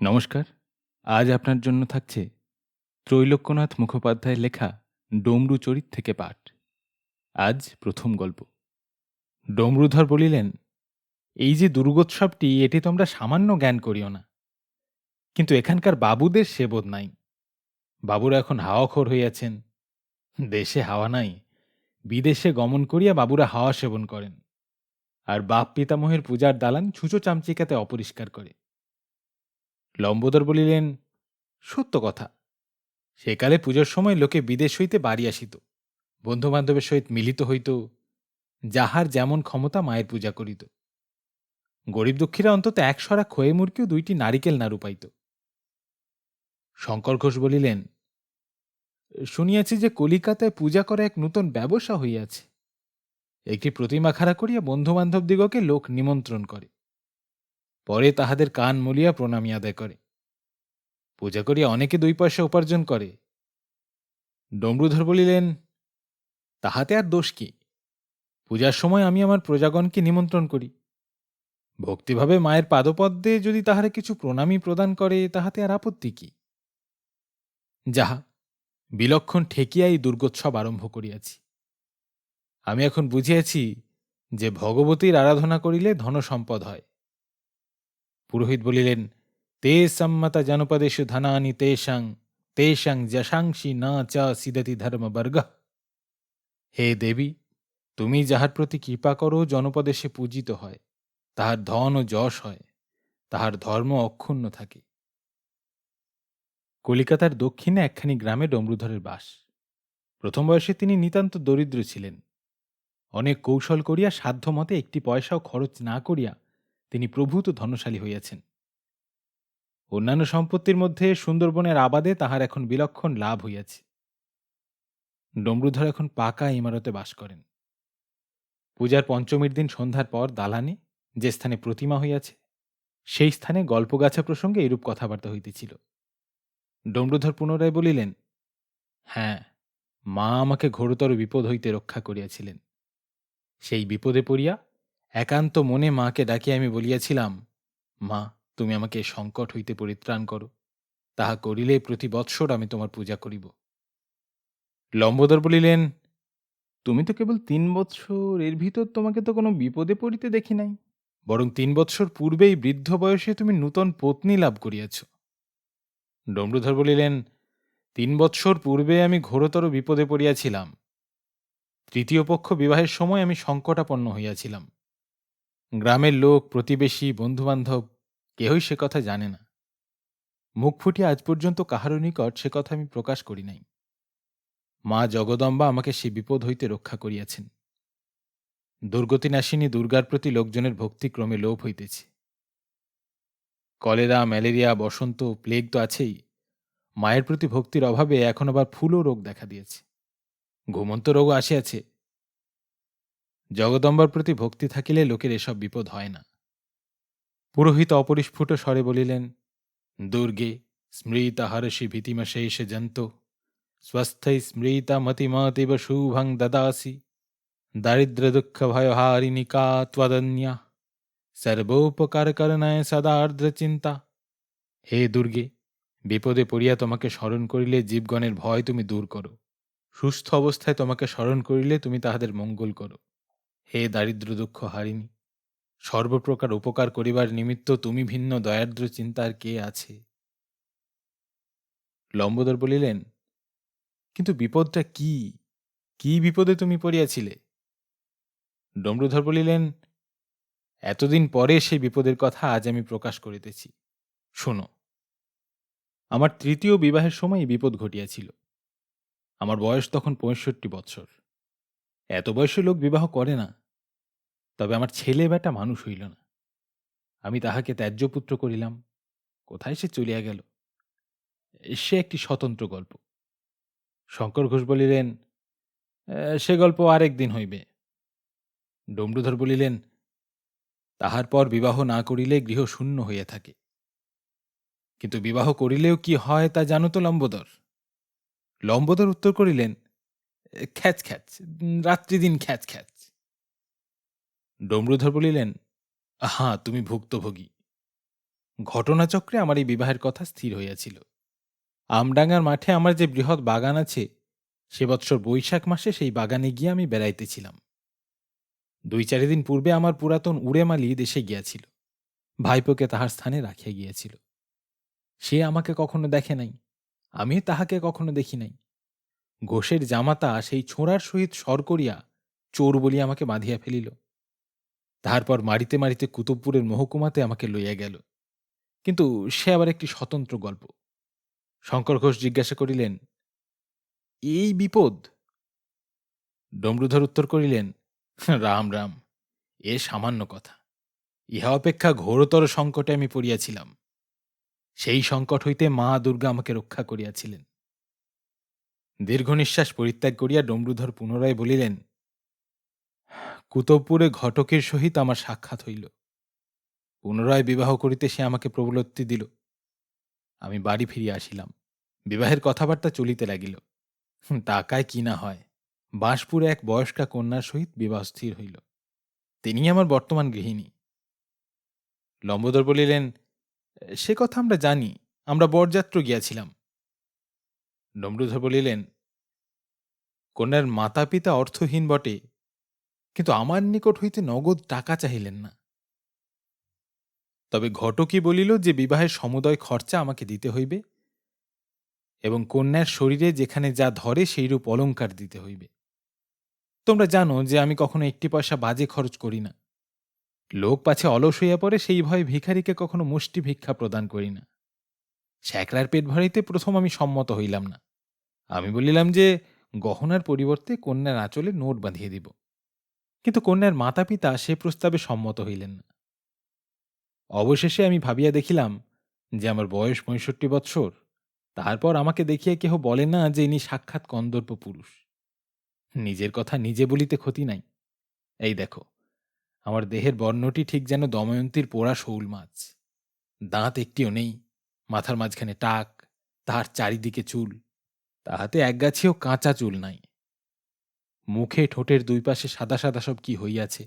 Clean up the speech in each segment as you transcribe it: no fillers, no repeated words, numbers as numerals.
নমস্কার। আজ আপনার জন্য থাকছে ত্রৈলোক্যনাথ মুখোপাধ্যায়ের লেখা ডমরু চরিত থেকে পাঠ। আজ প্রথম গল্প। ডমরুধর বলিলেন, এই যে দুর্গোৎসবটি, এটি তোমরা সামান্য জ্ঞান করিও না, কিন্তু এখানকার বাবুদের সে বোধ নাই। বাবুরা এখন হাওয়াখোর হইয়াছেন। দেশে হাওয়া নাই, বিদেশে গমন করিয়া বাবুরা হাওয়া সেবন করেন, আর বাপ পিতামহের পূজার দালান ছুঁচো চামচিকাতে অপরিষ্কার করে। লম্বোদর বলিলেন, সত্য কথা। সেকালে পুজোর সময় লোকে বিদেশ হইতে বাড়ি আসিত, বন্ধুবান্ধবের সহিত মিলিত হইত, যাহার যেমন ক্ষমতা মায়ের পূজা করিত। গরিব দুঃখীরা অন্তত একশরা খয়ে মুরকিও 2টি নারিকেল নাড়ু পাইত। শঙ্কর ঘোষ বলিলেন, শুনিয়াছি যে কলিকাতায় পূজা করা এক নূতন ব্যবসা হইয়াছে। একটি প্রতিমা খাড়া করিয়া বন্ধুবান্ধব দিগকে লোক নিমন্ত্রণ করে, পরে তাহাদের কান মলিয়া প্রণামী আদায় করে। পূজা করিয়া অনেকে 2 পয়সা উপার্জন করে। ডমরুধর বলিলেন, তাহাতে আর দোষ কি? পূজার সময় আমি আমার প্রজাগণকে নিমন্ত্রণ করি। ভক্তিভাবে মায়ের পাদপদ্মে যদি তাহারা কিছু প্রণামী প্রদান করে, তাহাতে আর আপত্তি কি? যাহা, বিলক্ষণ ঠেকিয়াই দুর্গোৎসব আরম্ভ করিয়াছি। আমি এখন বুঝিয়াছি যে ভগবতীর আরাধনা করিলে ধনসম্পদ হয়। পুরোহিত বলিলেন, তে সম্মতা জনপদেশু ধনানি তেষাং তেষাং যশাংসি না চা সিদতি ধর্মবর্গ। হে দেবী, তুমি যাহার প্রতি কৃপা করো জনপদে সে পূজিত হয়, তাহার ধন ও যশ হয়, তাহার ধর্ম অক্ষুণ্ণ থাকে। কলিকাতার দক্ষিণে একখানি গ্রামে ডমরুধরের বাস। প্রথম বয়সে তিনি নিতান্ত দরিদ্র ছিলেন। অনেক কৌশল করিয়া সাধ্যমতে 1টি পয়সাও খরচ না করিয়া তিনি প্রভূত ধনশালী হইয়াছেন। অন্যান্য সম্পত্তির মধ্যে সুন্দরবনের আবাদে তাহার এখন বিলক্ষণ লাভ হইয়াছে। ডমরুধর এখন পাকা ইমারতে বাস করেন। পূজার পঞ্চমীর দিন সন্ধ্যার পর দালানে, যে স্থানে প্রতিমা হইয়াছে, সেই স্থানে গল্পগাছা প্রসঙ্গে এরূপ কথাবার্তা হইতেছিল। ডমরুধর পুনরায় বলিলেন, হ্যাঁ, মা আমাকে ঘোরতর বিপদ হইতে রক্ষা করিয়াছিলেন। সেই বিপদে পড়িয়া একান্ত মনে মাকে ডাকিয়া আমি বলিয়াছিলাম, মা, তুমি আমাকে এ সংকট হইতে পরিত্রাণ করো, তাহা করিলে প্রতি বৎসর আমি তোমার পূজা করিব। লম্বোদর বলিলেন, তুমি তো কেবল 3 বৎসর, এর ভিতর তোমাকে তো কোনো বিপদে পড়িতে দেখি নাই। বরং 3 বৎসর পূর্বেই বৃদ্ধ বয়সে তুমি নূতন পত্নী লাভ করিয়াছ। ডমরুধর বলিলেন, 3 বৎসর পূর্বে আমি ঘোরতর বিপদে পড়িয়াছিলাম। তৃতীয় পক্ষ বিবাহের সময় আমি সংকটাপন্ন হইয়াছিলাম। গ্রামের লোক, প্রতিবেশী, বন্ধুবান্ধব কেহই সে কথা জানে না। মুখ ফুটিয়া আজ পর্যন্ত কাহারও নিকট সে কথা আমি প্রকাশ করি নাই। মা জগদম্বা আমাকে সে বিপদ হইতে রক্ষা করিয়াছেন। দুর্গতিনাশিনী দুর্গার প্রতি লোকজনের ভক্তিক্রমে লোভ হইতেছে। কলেরা, ম্যালেরিয়া, বসন্ত, প্লেগ তো আছেই। মায়ের প্রতি ভক্তির অভাবে এখন আবার ফুলও রোগ দেখা দিয়েছে, ঘুমন্ত রোগও আসিয়াছে। জগদম্বার প্রতি ভক্তি থাকিলে লোকের এসব বিপদ হয় না। পুরোহিত অপরিস্ফুট স্বরে বলিলেন, দুর্গে স্মৃতা হর্ষি ভীতিমশেষ জন্ত স্বস্থৈ স্মৃতা মতিমতিব শুভং দদাসি দারিদ্র দুঃখ ভয়হারিণী কা ত্বদন্যা সর্বোপকার করণায় সদা আর্দ্র চিন্তা। হে দুর্গে, বিপদে পড়িয়া তোমাকে স্মরণ করিলে জীবগণের ভয় তুমি দূর করো। সুস্থ অবস্থায় তোমাকে স্মরণ করিলে তুমি তাহাদের মঙ্গল করো। হে দারিদ্র দুঃখ হারিণী, সর্বপ্রকার উপকার করিবার নিমিত্ত তুমি ভিন্ন দয়ার্দ্র চিন্তার কে আছে? লম্বোদর বলিলেন, কিন্তু বিপদটা কি? কি বিপদে তুমি পড়িয়াছিলে? ডমরুধর বলিলেন, এতদিন পরে সেই বিপদের কথা আজ আমি প্রকাশ করিতেছি, শোনো। আমার 3য় বিবাহের সময় বিপদ ঘটিয়াছিল। আমার বয়স তখন 65 বৎসর। এত বয়সে লোক বিবাহ করে না। তবে আমার ছেলে বেটা মানুষ হইল না। আমি তাহাকে ত্যায্যপুত্র করিলাম। কোথায় সে চলিয়া গেল, সে একটি স্বতন্ত্র গল্প। শঙ্কর ঘোষ বলিলেন, সে গল্প আরেক দিন হইবে। ডমরুধর বলিলেন, তাহার পর বিবাহ না করিলে গৃহ শূন্য হইয়া থাকে। কিন্তু বিবাহ করিলেও কি হয় তা জানো তো লম্বোদর? লম্বোদর উত্তর করিলেন, খ্যাচ খ্যাচ, রাত্রিদিন খ্যাচ খ্যাচ। ডমরুধর বলিলেন, হ্যাঁ, তুমি ভুক্তভোগী। ঘটনাচক্রে আমার এই বিবাহের কথা স্থির হইয়াছিল। আমডাঙ্গার মাঠে আমার যে বৃহৎ বাগান আছে, সে বৎসর বৈশাখ মাসে সেই বাগানে গিয়ে আমি বেড়াইতেছিলাম। 2-4 দিন পূর্বে আমার পুরাতন উড়েমালি দেশে গিয়াছিল, ভাইপোকে তাহার স্থানে রাখিয়া গিয়াছিল। সে আমাকে কখনো দেখে নাই, আমি তাহাকে কখনো দেখি নাই। ঘোষের জামাতা সেই ছোঁড়ার সহিত সর করিয়া চোর বলিয়া আমাকে বাঁধিয়া ফেলিল। তারপর মারিতে মারিতে কুতুবপুরের মহকুমাতে আমাকে লইয়া গেল। কিন্তু সে আবার একটি স্বতন্ত্র গল্প। শঙ্কর ঘোষ জিজ্ঞাসা করিলেন, এই বিপদ? ডমরুধর উত্তর করিলেন, রাম রাম, এ সামান্য কথা। ইহা অপেক্ষা ঘোরতর সংকটে আমি পড়িয়াছিলাম। সেই সংকট হইতে মা দুর্গা আমাকে রক্ষা করিয়াছিলেন। দীর্ঘ নিঃশ্বাস পরিত্যাগ করিয়া ডমরুধর পুনরায় বলিলেন, কুতুবপুরে ঘটকের সহিত আমার সাক্ষাৎ হইল। পুনরায় বিবাহ করিতে সে আমাকে প্রবলত্তি দিল। আমি বাড়ি ফিরিয়া আসিলাম। বিবাহের কথাবার্তা চলিতে লাগিল। টাকায় কি না হয়। বাঁশপুরে এক বয়স্কা কন্যার সহিত বিবাহ স্থির হইল। তিনি আমার বর্তমান গৃহিণী। লম্বোদর বলিলেন, সে কথা আমরা জানি, আমরা বরযাত্র গিয়াছিলাম। ডমরুধর বলিলেন, কন্যার মাতা পিতা অর্থহীন বটে, কিন্তু আমার নিকট হইতে নগদ টাকা চাহিলেন না। তবে ঘটকই বলিল যে বিবাহের সমুদয় খরচা আমাকে দিতে হইবে এবং কন্যার শরীরে যেখানে যা ধরে সেইরূপ অলঙ্কার দিতে হইবে। তোমরা জানো যে আমি কখনো 1 পয়সা বাজে খরচ করি না। লোক পাছে অলস হইয়া পড়ে সেই ভয়ে ভিখারিকে কখনো মুষ্টি ভিক্ষা প্রদান করি না। শ্যাকরার পেট ভরাইতে প্রথম আমি সম্মত হইলাম না। আমি বলিলাম যে গহনার পরিবর্তে কন্যার আঁচলে নোট বাঁধিয়ে দিব। কিন্তু কন্যার মাতা পিতা সে প্রস্তাবে সম্মত হইলেন না। অবশেষে আমি ভাবিয়া দেখিলাম যে আমার বয়স 65 বৎসর। তারপর আমাকে দেখিয়া কেহ বলে না যে ইনি সাক্ষাৎ কন্দর্প পুরুষ। নিজের কথা নিজে বলিতে ক্ষতি নাই। এই দেখো, আমার দেহের বর্ণটি ঠিক যেন দময়ন্তীর পোড়া শৌল মাছ। দাঁত একটিও নেই, মাথার মাঝখানে টাক, তাহার চারিদিকে চুল, তাহাতে একগাছিও কাঁচা চুল নাই। মুখে ঠোঁটের 2 পাশে সাদা সাদা সব কি হইয়াছে।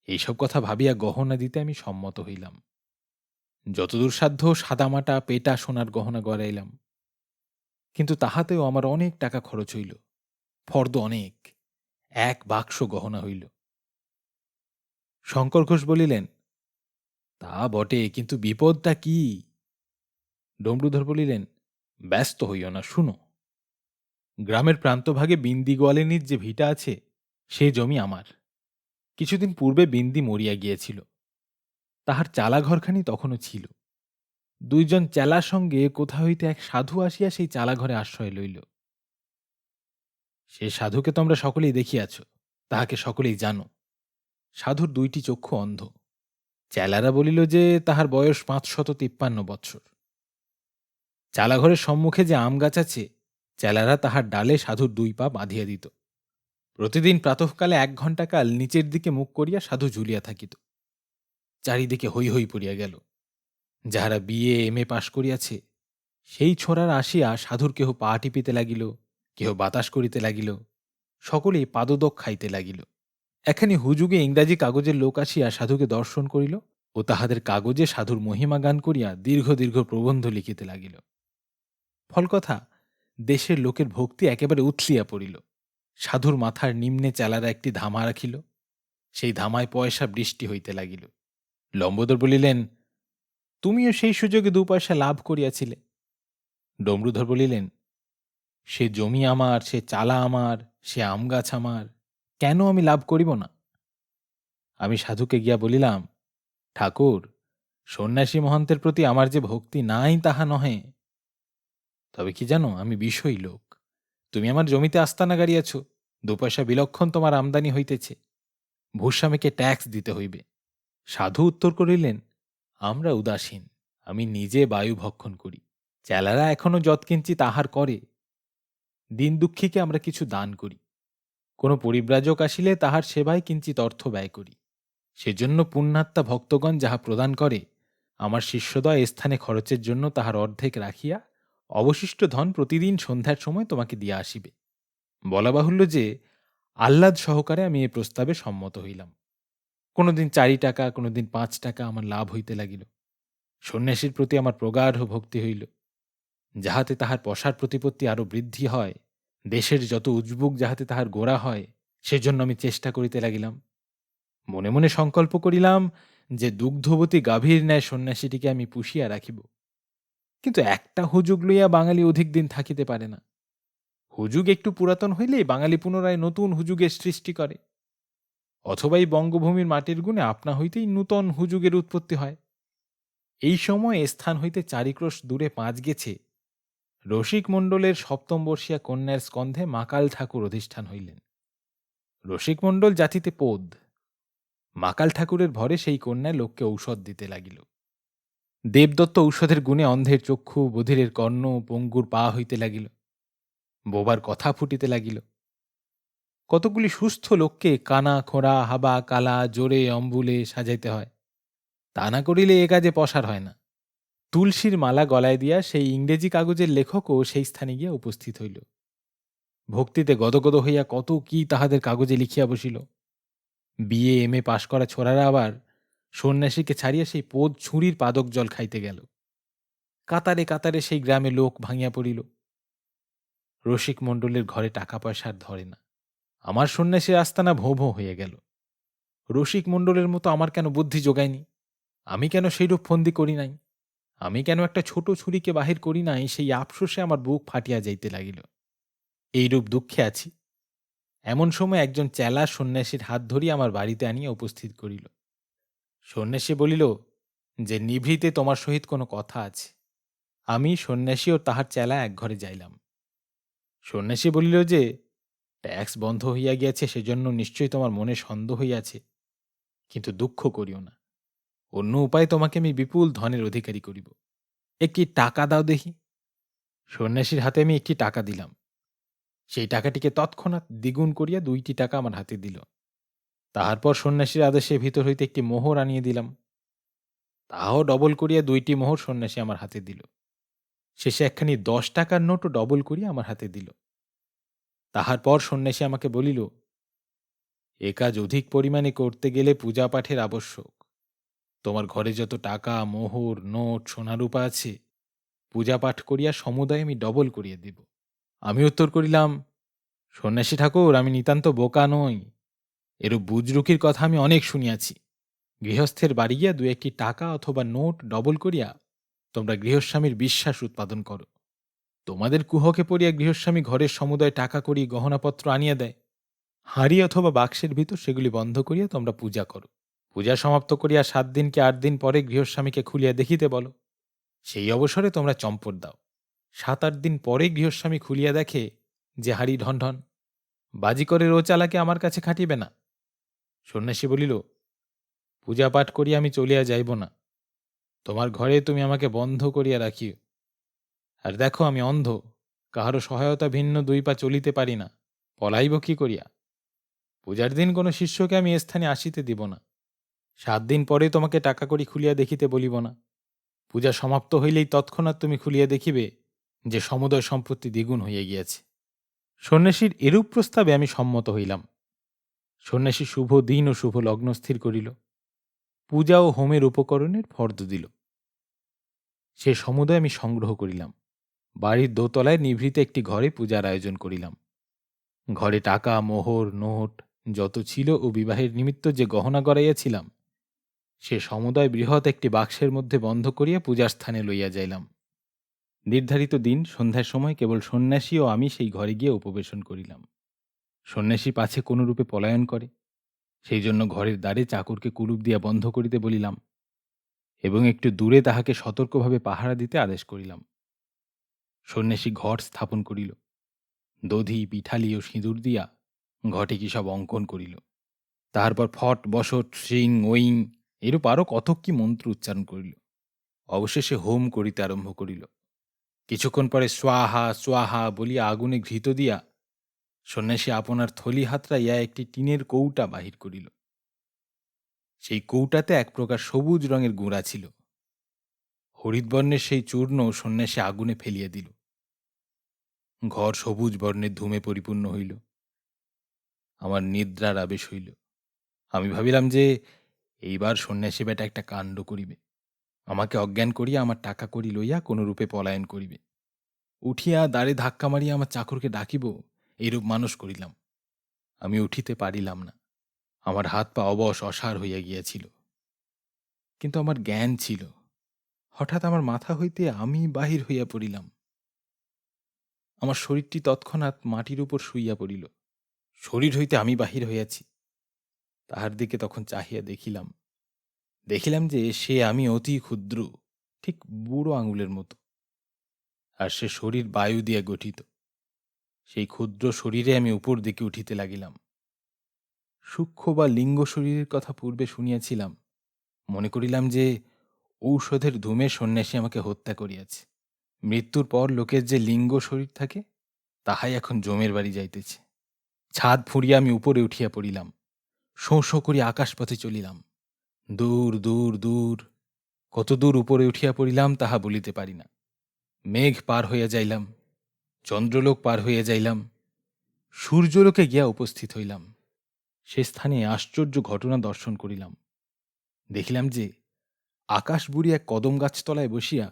এইসব কথা ভাবিয়া গহনা দিতে আমি সম্মত হইলাম। যতদূর সাধ্য সাদামাটা পেটা সোনার গহনা গড়াইলাম। কিন্তু তাহাতেও আমার অনেক টাকা খরচ হইল, ফর্দ অনেক। 1 বাক্স গহনা হইল। শঙ্কর ঘোষ বলিলেন, তা বটে, কিন্তু বিপদটা কি? ডমরুধর বলিলেন, ব্যস্ত হইও না, শুনো। গ্রামের প্রান্তভাগে বিন্দি গোয়ালিনীর যে ভিটা আছে, সে জমি আমার। কিছুদিন পূর্বে বিন্দি মরিয়া গিয়েছিল। তাহার চালাঘরখানি তখনও ছিল। 2 জন চেলার সঙ্গে কোথা হইতে এক সাধু আসিয়া সেই চালাঘরে আশ্রয় লইল। সে সাধুকে তোমরা সকলেই দেখিয়াছ, তাহাকে সকলেই জানো। সাধুর 2টি চক্ষু অন্ধ। চেলারা বলিল যে তাহার বয়স 553 বৎসর। চালাঘরের সম্মুখে যে আম গাছ আছে, চেলারা তাহার ডালে সাধুর 2 পা বাঁধিয়া দিত। প্রতিদিন প্রাতঃকালে 1 ঘণ্টা কাল নিচের দিকে মুখ করিয়া সাধু ঝুলিয়া থাকিত। চারিদিকে হৈ হৈ পড়িয়া গেল। যাহারা বিএ এম এ পাশ করিয়াছে, সেই ছোঁড়ারা আসিয়া সাধুর কেহ পা টিপিতে লাগিল, কেহ বাতাস করিতে লাগিল, সকলেই পাদদক খাইতে লাগিল। এখানে হুজুগে ইংরাজি কাগজের লোক আসিয়া সাধুকে দর্শন করিল ও তাহাদের কাগজে সাধুর মহিমা গান করিয়া দীর্ঘ দীর্ঘ প্রবন্ধ লিখিতে লাগিল। ফলকথা, দেশের লোকের ভক্তি একেবারে উথলিয়া পড়িল। সাধুর মাথার নিম্নে চেলারা একটি ধামা রাখিল, সেই ধামায় পয়সা বৃষ্টি হইতে লাগিল। লম্বোদর বলিলেন, তুমিও সেই সুযোগে 2 পয়সা লাভ করিয়াছিলে। ডমরুধর বলিলেন, সে জমি আমার, সে চালা আমার, সে আম গাছ আমার, কেন আমি লাভ করিব না? আমি সাধুকে গিয়া বলিলাম, ঠাকুর, সন্ন্যাসী মহন্তের প্রতি আমার যে ভক্তি নাই তাহা নহে। তবে কি জানো, আমি বিষয়ী লোক। তুমি আমার জমিতে আস্তানা গাড়িয়াছ, 2 পয়সা বিলক্ষণ তোমার আমদানি হইতেছে, ভূস্বামীকে ট্যাক্স দিতে হইবে। সাধু উত্তর করিলেন, আমরা উদাসীন, আমি নিজে বায়ু ভক্ষণ করি। চেলারা এখনো যৎকিঞ্চিৎ আহার করে। দিন দুঃখীকে আমরা কিছু দান করি। কোনো পরিব্রাজক আসিলে তাহার সেবায় কিঞ্চিৎ অর্থ ব্যয় করি। সেজন্য পুণ্যাত্মা ভক্তগণ যাহা প্রদান করে, আমার শিষ্যদয় এ স্থানে খরচের জন্য তাহার অর্ধেক রাখিয়া অবশিষ্ট ধন প্রতিদিন সন্ধ্যার সময় তোমাকে দিয়া আসিবে। বলা বাহুল্য যে আহ্লাদ সহকারে আমি এ প্রস্তাবে সম্মত হইলাম। কোনোদিন 4 টাকা, কোনোদিন 5 টাকা আমার লাভ হইতে লাগিল। সন্ন্যাসীর প্রতি আমার প্রগাঢ় ভক্তি হইল, যাহাতে তাহার পশার প্রতিপত্তি আরো বৃদ্ধি হয়, দেশের যত উজবুক যাহাতে তাহার গোড়া হয়, সেজন্য আমি চেষ্টা করিতে লাগিলাম। মনে মনে সংকল্প করিলাম যে দুগ্ধবতী গাভীর ন্যায় সন্ন্যাসীটিকে আমি পুষিয়া রাখিব। কিন্তু একটা হুজুগ লইয়া বাঙালি অধিক দিন থাকিতে পারে না। হুজুগ একটু পুরাতন হইলেই বাঙালি পুনরায় নতুন হুজুগের সৃষ্টি করে, অথবা এই বঙ্গভূমির মাটির গুণে আপনা হইতেই নূতন হুজুগের উৎপত্তি হয়। এই সময় এ স্থান হইতে চারিক্রোশ দূরে পাঁচ গেছে রসিক মণ্ডলের সপ্তম বর্ষীয়া কন্যার স্কন্ধে মাকাল ঠাকুর অধিষ্ঠান হইলেন। রসিক মণ্ডল জাতিতে পোদ। মাকাল ঠাকুরের ভরে সেই কন্যায় লোককে ঔষধ দিতে লাগিল। দেবদত্ত ঔষধের গুণে অন্ধের চক্ষু, বধিরের কর্ণ, পঙ্গুর পা হইতে লাগিল, বোবার কথা ফুটিতে লাগিল। কতগুলি সুস্থ লোককে কানা, খোঁড়া, হাবা, কালা, জোরে, অম্বুলে সাজাইতে হয়। তা না করিলে এ কাজে পসার হয় না। তুলসীর মালা গলায় দিয়া সেই ইংরেজি কাগজের লেখকও সেই স্থানে গিয়া উপস্থিত হইল। ভক্তিতে গদগদ হইয়া কত কি তাহাদের কাগজে লিখিয়া বসিল। বিএ এম.এ পাশ করা ছোড়ারা আবার সন্ন্যাসীকে ছাড়িয়া সেই পোদ ছুরির পাদক জল খাইতে গেল। কাতারে কাতারে সেই গ্রামে লোক ভাঙিয়া পড়িল। রসিক মণ্ডলের ঘরে টাকা পয়সা আর ধরে না। আমার সন্ন্যাসীর আস্তানা ভোঁ ভোঁ হয়ে গেল। রসিক মণ্ডলের মতো আমার কেন বুদ্ধি যোগায়নি? আমি কেন সেইরূপ ফন্দি করি নাই? আমি কেন একটা ছোট ছুরিকে বাহির করি নাই? সেই আফসোসে আমার বুক ফাটিয়া যাইতে লাগিল। এইরূপ দুঃখে আছি, এমন সময় একজন চেলা সন্ন্যাসীর হাত ধরিয়া আমার বাড়িতে আনিয়া উপস্থিত করিল। সন্ন্যাসী বলিল যে নিভৃতে তোমার সহিত কোনো কথা আছে। আমি, সন্ন্যাসী ও তাহার চেলা এক ঘরে যাইলাম। সন্ন্যাসী বলিল যে ট্যাক্স বন্ধ হইয়া গিয়াছে, সেজন্য নিশ্চয়ই তোমার মনে সন্দেহ হইয়াছে, কিন্তু দুঃখ করিও না। অন্য উপায়ে তোমাকে আমি বিপুল ধনের অধিকারী করিব। একটি টাকা দাও দেখি। সন্ন্যাসীর হাতে আমি একটি টাকা দিলাম। সেই টাকাটিকে তৎক্ষণাৎ দ্বিগুণ করিয়া 2টি টাকা আমার হাতে দিল। তাহার পর সন্ন্যাসীর আদেশে ভিতর হইতে একটি মোহর আনিয়ে দিলাম। তাহাও ডবল করিয়া 2টি মোহর সন্ন্যাসী আমার হাতে দিল। শেষে একখানি 10 টাকার নোটও ডবল করিয়া আমার হাতে দিল। তাহার পর সন্ন্যাসী আমাকে বলিল, এ কাজ অধিক পরিমাণে করতে গেলে পূজা পাঠের আবশ্যক। তোমার ঘরে যত টাকা, মোহর, নোট, সোনারূপা আছে, পূজা পাঠ করিয়া সমুদায় আমি ডবল করিয়া দিব। আমি উত্তর করিলাম, সন্ন্যাসী ঠাকুর, আমি নিতান্ত বোকা নই। এরূপ বুজরুকির কথা আমি অনেক শুনিয়াছি। গৃহস্থের বাড়ি গিয়া 2-1টি টাকা অথবা নোট ডবল করিয়া তোমরা গৃহস্বামীর বিশ্বাস উৎপাদন করো। তোমাদের কুহকে পড়িয়া গৃহস্বামী ঘরের সমুদয় টাকা করি গহনাপত্র আনিয়া দেয়। হাঁড়ি অথবা বাক্সের ভিতর সেগুলি বন্ধ করিয়া তোমরা পূজা করো। পূজা সমাপ্ত করিয়া 7 দিন কি 8 দিন পরে গৃহস্বামীকে খুলিয়া দেখিতে বলো। সেই অবসরে তোমরা চম্পট দাও। 7-8 দিন পরে গৃহস্বামী খুলিয়া দেখে যে হাঁড়ি ঢন ঢন। বাজি করে ও চালাকে আমার কাছে খাটিবে না। সন্ন্যাসী বলিল, পূজা পাঠ করিয়া আমি চলিয়া যাইব না। তোমার ঘরে তুমি আমাকে বন্ধ করিয়া রাখিও। আর দেখো, আমি অন্ধ, কাহারও সহায়তা ভিন্ন 2 পা চলিতে পারি না। পলাইব কি করিয়া? পূজার দিন কোনো শিষ্যকে আমি এ স্থানে আসিতে দিব না। 7 দিন পরে তোমাকে টাকা করি খুলিয়া দেখিতে বলিব না। পূজা সমাপ্ত হইলেই তৎক্ষণাৎ তুমি খুলিয়া দেখিবে যে সমুদয় সম্পত্তি দ্বিগুণ হইয়া গিয়াছে। সন্ন্যাসীর এরূপ প্রস্তাবে আমি সম্মত হইলাম। সন্ন্যাসী শুভ দিন ও শুভ লগ্ন স্থির করিল। পূজা ও হোমের উপকরণের ফর্দ দিল। সে সমুদয় আমি সংগ্রহ করিলাম। বাড়ির দোতলায় নিভৃতে একটি ঘরে পূজার আয়োজন করিলাম। ঘরে টাকা, মোহর, নোট যত ছিল ও বিবাহের নিমিত্ত যে গহনা গড়াইয়াছিলাম, সে সমুদয় বৃহৎ একটি বাক্সের মধ্যে বন্ধ করিয়া পূজার স্থানে লইয়া যাইলাম। নির্ধারিত দিন সন্ধ্যার সময় কেবল সন্ন্যাসী ও আমি সেই ঘরে গিয়ে উপবেশন করিলাম। সন্ন্যাসী পাছে কোনরূপে পলায়ন করে, সেই জন্য ঘরের দ্বারে চাকরকে কুলুপ দিয়া বন্ধ করিতে বলিলাম এবং একটু দূরে তাহাকে সতর্কভাবে পাহারা দিতে আদেশ করিলাম। সন্ন্যাসী ঘট স্থাপন করিল। দধি, পিঠালি ও সিঁদুর দিয়া ঘটে কি সব অঙ্কন করিল। তাহার পর ফট, বসট, সিং, ওইং এরূপ আরও কত কি মন্ত্র উচ্চারণ করিল। অবশেষে হোম করিতে আরম্ভ করিল। কিছুক্ষণ পরে স্বাহা স্বাহা বলিয়া আগুনে ঘৃত দিয়া সন্ন্যাসী আপনার থলি হাতড়াইয়া একটি টিনের কৌটা বাহির করিল। সেই কৌটাতে এক প্রকার সবুজ রঙের গুঁড়া ছিল। হরিৎবর্ণের সেই চূর্ণ সন্ন্যাসী আগুনে ফেলিয়া দিল। ঘর সবুজ বর্ণের ধূমে পরিপূর্ণ হইল। আমার নিদ্রার আবেশ হইল। আমি ভাবিলাম যে এইবার সন্ন্যাসী বেটা একটা কাণ্ড করিবে। আমাকে অজ্ঞান করিয়া আমার টাকা কড়ি লইয়া কোনরূপে পলায়ন করিবে। উঠিয়া দ্বারে ধাক্কা মারিয়া আমার চাকরকে ডাকিব, এইরূপ মানস করিলাম। আমি উঠিতে পারিলাম না। আমার হাত পা অবশ অসাড় হইয়া গিয়াছিল। কিন্তু আমার জ্ঞান ছিল। হঠাৎ আমার মাথা হইতে আমি বাহির হইয়া পড়িলাম। আমার শরীরটি তৎক্ষণাৎ মাটির উপর শুইয়া পড়িল। শরীর হইতে আমি বাহির হইয়াছি। তাহার দিকে তখন চাহিয়া দেখিলাম। দেখিলাম যে সে আমি অতি ক্ষুদ্র, ঠিক বুড়ো আঙুলের মতো। আর সে শরীর বায়ু দিয়া গঠিত। সেই ক্ষুদ্র শরীরে আমি উপর দিকে উঠিতে লাগিলাম। সূক্ষ্ম বা লিঙ্গ শরীরের কথা পূর্বে শুনিয়াছিলাম। মনে করিলাম যে ঔষধের ধূমে সন্ন্যাসী আমাকে হত্যা করিয়াছে। মৃত্যুর পর লোকের যে লিঙ্গ শরীর থাকে, তাহাই এখন জমের বাড়ি যাইতেছে। ছাদ ফুঁড়িয়া আমি উপরে উঠিয়া পড়িলাম। শোঁ শোঁ করিয়া আকাশপথে চলিলাম। দূর দূর দূর, কত দূর উপরে উঠিয়া পড়িলাম তাহা বলিতে পারি না। মেঘ পার হইয়া যাইলাম, চন্দ্রলোক পার হইয়া যাইলাম, সূর্যলোকে গিয়া উপস্থিত হইলাম। সে স্থানে আশ্চর্য ঘটনা দর্শন করিলাম। দেখিলাম যে আকাশ বুড়ি এক কদম গাছতলায় বসিয়া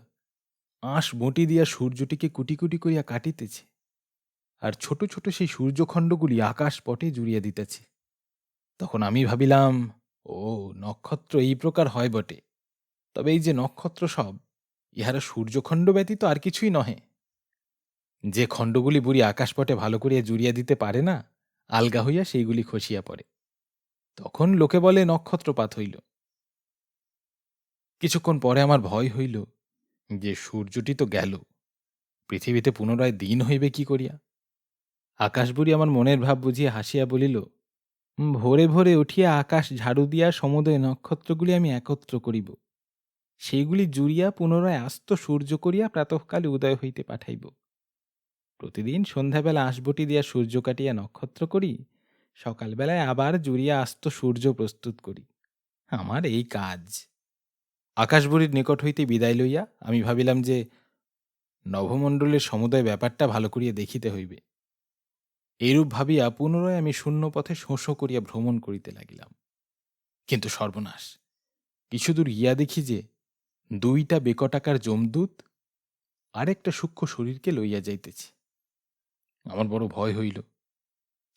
আঁশ বঁটি দিয়া সূর্যটিকে কুটি কুটি করিয়া কাটিতেছে, আর ছোট ছোট সেই সূর্যখণ্ডগুলি আকাশ পটে জুড়িয়া দিতেছে। তখন আমি ভাবিলাম, ও নক্ষত্র এই প্রকার হয় বটে। তবে এই যে নক্ষত্র সব, ইহারা সূর্যখণ্ড ব্যতীত আর কিছুই নহে। যে খণ্ডগুলি বুড়ি আকাশপটে ভালো করিয়া জুড়িয়া দিতে পারে না, আলগা হইয়া সেইগুলি খসিয়া পড়ে। তখন লোকে বলে নক্ষত্রপাত হইল। কিছুক্ষণ পরে আমার ভয় হইল যে সূর্যটি তো গেল, পৃথিবীতে পুনরায় দিন হইবে কি করিয়া। আকাশ বুড়ি আমার মনের ভাব বুঝিয়া হাসিয়া বলিল, ভোরে ভোরে উঠিয়া আকাশ ঝাড়ু দিয়া সমুদয় নক্ষত্রগুলি আমি একত্র করিব, সেইগুলি জুড়িয়া পুনরায় আস্ত সূর্য করিয়া প্রাতঃকালে উদয় হইতে পাঠাইব। প্রতিদিন সন্ধ্যাবেলা আঁশবটি দিয়া সূর্য কাটিয়া নক্ষত্র করি, সকালবেলায় আবার জুড়িয়া আস্ত সূর্য প্রস্তুত করি। আমার এই কাজ। আকাশবুড়ির নিকট হইতে বিদায় লইয়া আমি ভাবিলাম যে নভমণ্ডলের সমুদয় ব্যাপারটা ভালো করিয়া দেখিতে হইবে। এইরূপ ভাবিয়া পুনরায় আমি শূন্য পথে শোঁ করিয়া ভ্রমণ করিতে লাগিলাম। কিন্তু সর্বনাশ! কিছুদূর গিয়া দেখি যে দুইটা বেকটাকার যমদূত আরেকটা সূক্ষ্ম শরীরকে লইয়া যাইতেছে। আমার বড় ভয় হইল।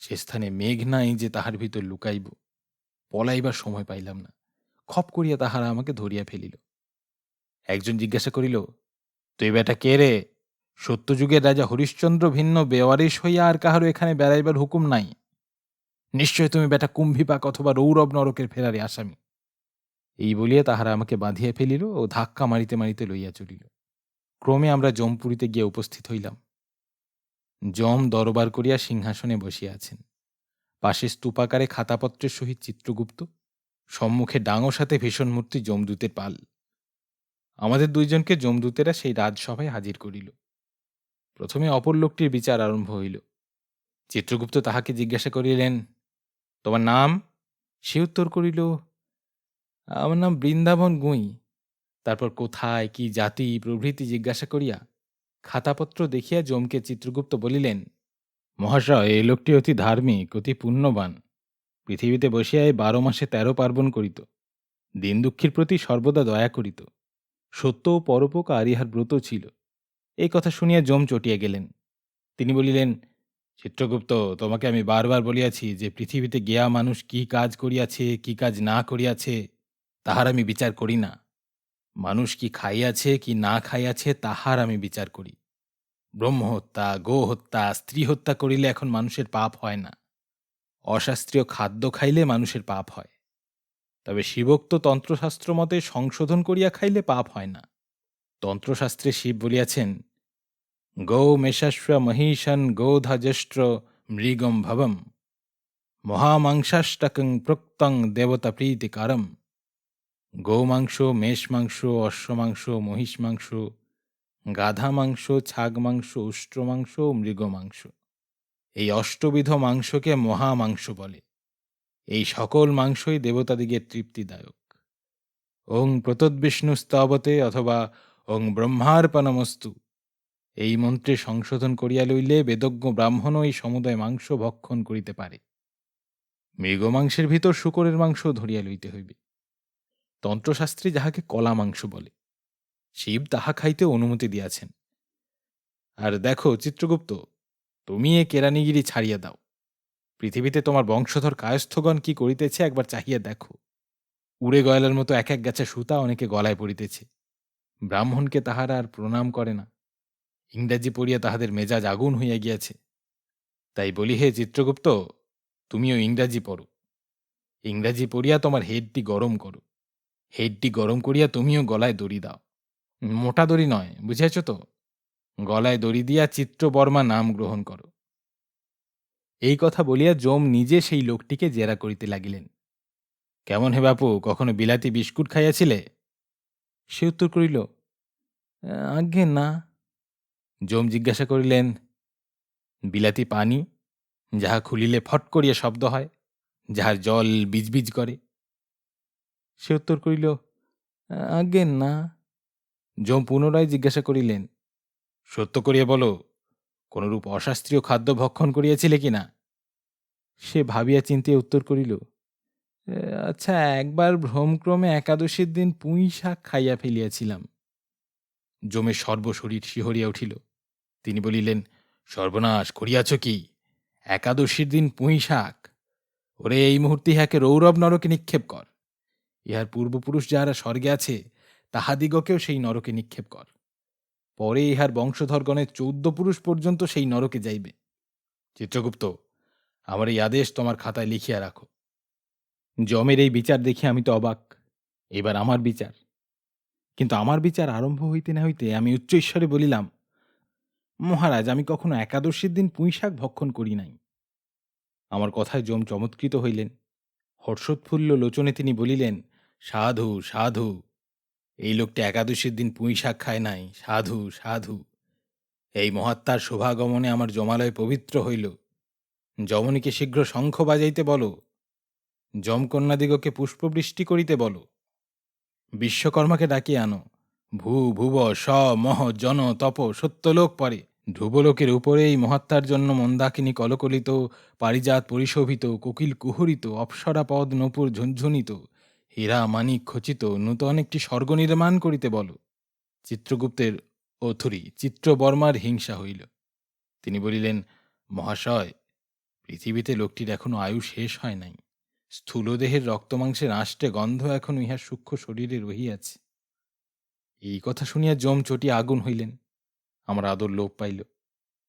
সে স্থানে মেঘ নাই যে তাহার ভিতর লুকাইব। পলাইবার সময় পাইলাম না। খপ করিয়া তাহারা আমাকে ধরিয়া ফেলিল। একজন জিজ্ঞাসা করিল, তুই বেটা কে রে? সত্যযুগের রাজা হরিশ্চন্দ্র ভিন্ন বেওয়ারিশ হইয়া আর কাহারও এখানে বেড়াইবার হুকুম নাই। নিশ্চয় তুমি বেটা কুম্ভিপাক অথবা রৌরব নরকের ফেরারি আসামি। এই বলিয়া তাহারা আমাকে বাঁধিয়া ফেলিল ও ধাক্কা মারিতে মারিতে লইয়া চলিল। ক্রমে আমরা যমপুরীতে গিয়া উপস্থিত হইলাম। যম দরবার করিয়া সিংহাসনে বসিয়া আছেন। পাশে স্তূপাকারে খাতাপত্রের সহিত চিত্রগুপ্ত, সম্মুখে ডাঙর সাথে ভীষণ মূর্তি যমদূতের পাল। আমাদের দুইজনকে যমদূতেরা সেই রাজসভায় হাজির করিল। প্রথমে অপর লোকটির বিচার আরম্ভ হইল। চিত্রগুপ্ত তাহাকে জিজ্ঞাসা করিলেন, তোমার নাম? সে উত্তর করিল, আমার নাম বৃন্দাবন গুঁই। তারপর কোথায়, কি জাতি প্রভৃতি জিজ্ঞাসা করিয়া খাতাপত্র দেখিয়া যমকে চিত্রগুপ্ত বলিলেন, মহাশয়, এই লোকটি অতি ধার্মিক, অতি পুণ্যবান। পৃথিবীতে বসিয়া 12 মাসে 13 পার্বণ করিত। দিন দুঃখীর প্রতি সর্বদা দয়া করিত। সত্য ও পরোপকার ইহার ব্রত ছিল। এই কথা শুনিয়া যম চটিয়া গেলেন। তিনি বলিলেন, চিত্রগুপ্ত, তোমাকে আমি বারবার বলিয়াছি যে পৃথিবীতে গিয়া মানুষ কি কাজ করিয়াছে, কি কাজ না করিয়াছে, তাহার আমি বিচার করি না। মানুষ কি খাইয়াছে, কি না খাইয়াছে, তাহার আমি বিচার করি। ব্রহ্মহত্যা, গো হত্যা, স্ত্রী হত্যা করিলে এখন মানুষের পাপ হয় না। অশাস্ত্রীয় খাদ্য খাইলে মানুষের পাপ হয়। তবে শিবোক্ত তন্ত্রশাস্ত্র মতে সংশোধন করিয়া খাইলে পাপ হয় না। তন্ত্রশাস্ত্রে শিব বলিয়াছেন, গৌ মেষাশ্ব মহিষন গোধাজষ্ট্র মৃগম ভবম মহামাংসাষ্টকং প্রক্তং দেবতা প্রীতিকারম। গৌমাংস, মেষ মাংস, অশ্ব মাংস, মহিষ মাংস, গাধা মাংস, ছাগ মাংস, উষ্ট্র মাংস ও মৃগ মাংস, এই অষ্টবিধ মাংসকে মহামাংস বলে। এই সকল মাংসই দেবতাদিগের তৃপ্তিদায়ক। ওং প্রতদ্বিষ্ণু স্তবতে অথবা ওং ব্রহ্মার্পণমস্তু, এই মন্ত্রে সংশোধন করিয়া লইলে বেদজ্ঞ ব্রাহ্মণও এই সমুদয় মাংস ভক্ষণ করিতে পারে। মৃগ মাংসের ভিতর শূকরের মাংস ধরিয়া লইতে হইবে। তন্ত্রশাস্ত্রে যাহাকে কলা মাংস বলে। শিব তাহা খাইতে অনুমতি দিয়াছেন। আর দেখো চিত্রগুপ্ত, তুমি এ কেরানিগিরি ছাড়িয়া দাও। পৃথিবীতে তোমার বংশধর কায়স্থগণ কি করিতেছে একবার চাহিয়া দেখো। উড়ে গয়লার মতো এক এক গাছা সুতা অনেকে গলায় পড়িতেছে। ব্রাহ্মণকে তাহারা আর প্রণাম করে না। ইংরাজি পড়িয়া তাহাদের মেজাজ আগুন হইয়া গিয়াছে। তাই বলি, হে চিত্রগুপ্ত, তুমিও ইংরাজি পড়ো। ইংরাজি পড়িয়া তোমার হেডটি গরম করো। হেডটি গরম করিয়া তুমিও গলায় দড়ি দাও। মোটা দড়ি নয়, বুঝিয়াছ তো? গলায় দড়ি দিয়া চিত্রবর্মা নাম গ্রহণ করো। এই কথা বলিয়া যম নিজে সেই লোকটিকে জেরা করিতে লাগিলেন। কেমন হে বাপু, কখনো বিলাতি বিস্কুট খাইয়াছিলে? সে উত্তর করিল, আজ্ঞে না। যম জিজ্ঞাসা করিলেন, বিলাতি পানি, যাহা খুলিলে ফট করিয়া শব্দ হয়, যাহার জল বিজবিজ করে? সে উত্তর করিল, আজ্ঞে না। যম পুনরায় জিজ্ঞাসা করিলেন, সত্য করিয়া বলো, কোনরূপ অশাস্ত্রীয় খাদ্য ভক্ষণ করিয়াছিলে কিনা? সে ভাবিয়া চিন্তিয়া উত্তর করিল, আচ্ছা, একবার ভ্রমক্রমে একাদশীর দিন পুঁই শাক খাইয়া ফেলিয়াছিলাম। যমের সর্বশরীর শিহরিয়া উঠিল। তিনি বলিলেন, সর্বনাশ করিয়াছ কি? একাদশীর দিন পুঁই শাক? ওরে, এই মুহূর্তে ইহাকে রৌরব নরকে নিক্ষেপ কর। ইহার পূর্বপুরুষ যাহারা স্বর্গে আছে, তাহাদিগকেও সেই নরকে নিক্ষেপ কর। পরে ইহার বংশধরগণের 14 পুরুষ পর্যন্ত সেই নরকে যাইবে। চিত্রগুপ্ত, আমার এই আদেশ তোমার খাতায় লিখিয়া রাখো। যমের এই বিচার দেখে আমি তো অবাক। এবার আমার বিচার। কিন্তু আমার বিচার আরম্ভ হইতে না হইতে আমি উচ্চৈঃস্বরে বলিলাম, মহারাজ, আমি কখনো একাদশীর দিন পুঁই শাক ভক্ষণ করি নাই। আমার কথায় যম চমৎকৃত হইলেন। হর্ষোৎফুল্ল লোচনে তিনি বলিলেন, সাধু সাধু, এই লোকটি একাদশীর দিন পুঁই শাক খায় নাই। সাধু সাধু, এই মহাত্মার শোভাগমনে আমার জমালয় পবিত্র হইল। যমনীকে শীঘ্র শঙ্খ বাজাইতে বলো। যমকন্যাদিগকে পুষ্পবৃষ্টি করিতে বলো। বিশ্বকর্মাকে ডাকিয়ে আনো। ভূ ভুব স মহ জন তপ সত্যলোক পরে। ধ্রুবলোকের উপরে এই মহাত্মার জন্য মন্দাকিনী কলকলিত, পারিজাত পরিশোভিত, কোকিল কুহরিত, অপ্সরা পদ নপুর ঝুনঝুনিত, হীরা মানিক খচিত নূতন একটি স্বর্গ নির্মাণ করিতে বল। চিত্রগুপ্তের চিত্রবর্মার হিংসা হইল। তিনি বলিলেন, মহাশয়, পৃথিবীতে লোকটির এখনো আয়ু শেষ হয় নাই। স্থূলদেহের রক্তমাংসের আষ্টে গন্ধ এখন ইহার সূক্ষ্ম শরীরে রহিয়াছে। এই কথা শুনিয়া যম চটিয়া আগুন হইলেন। আমার আদর লোপ পাইল।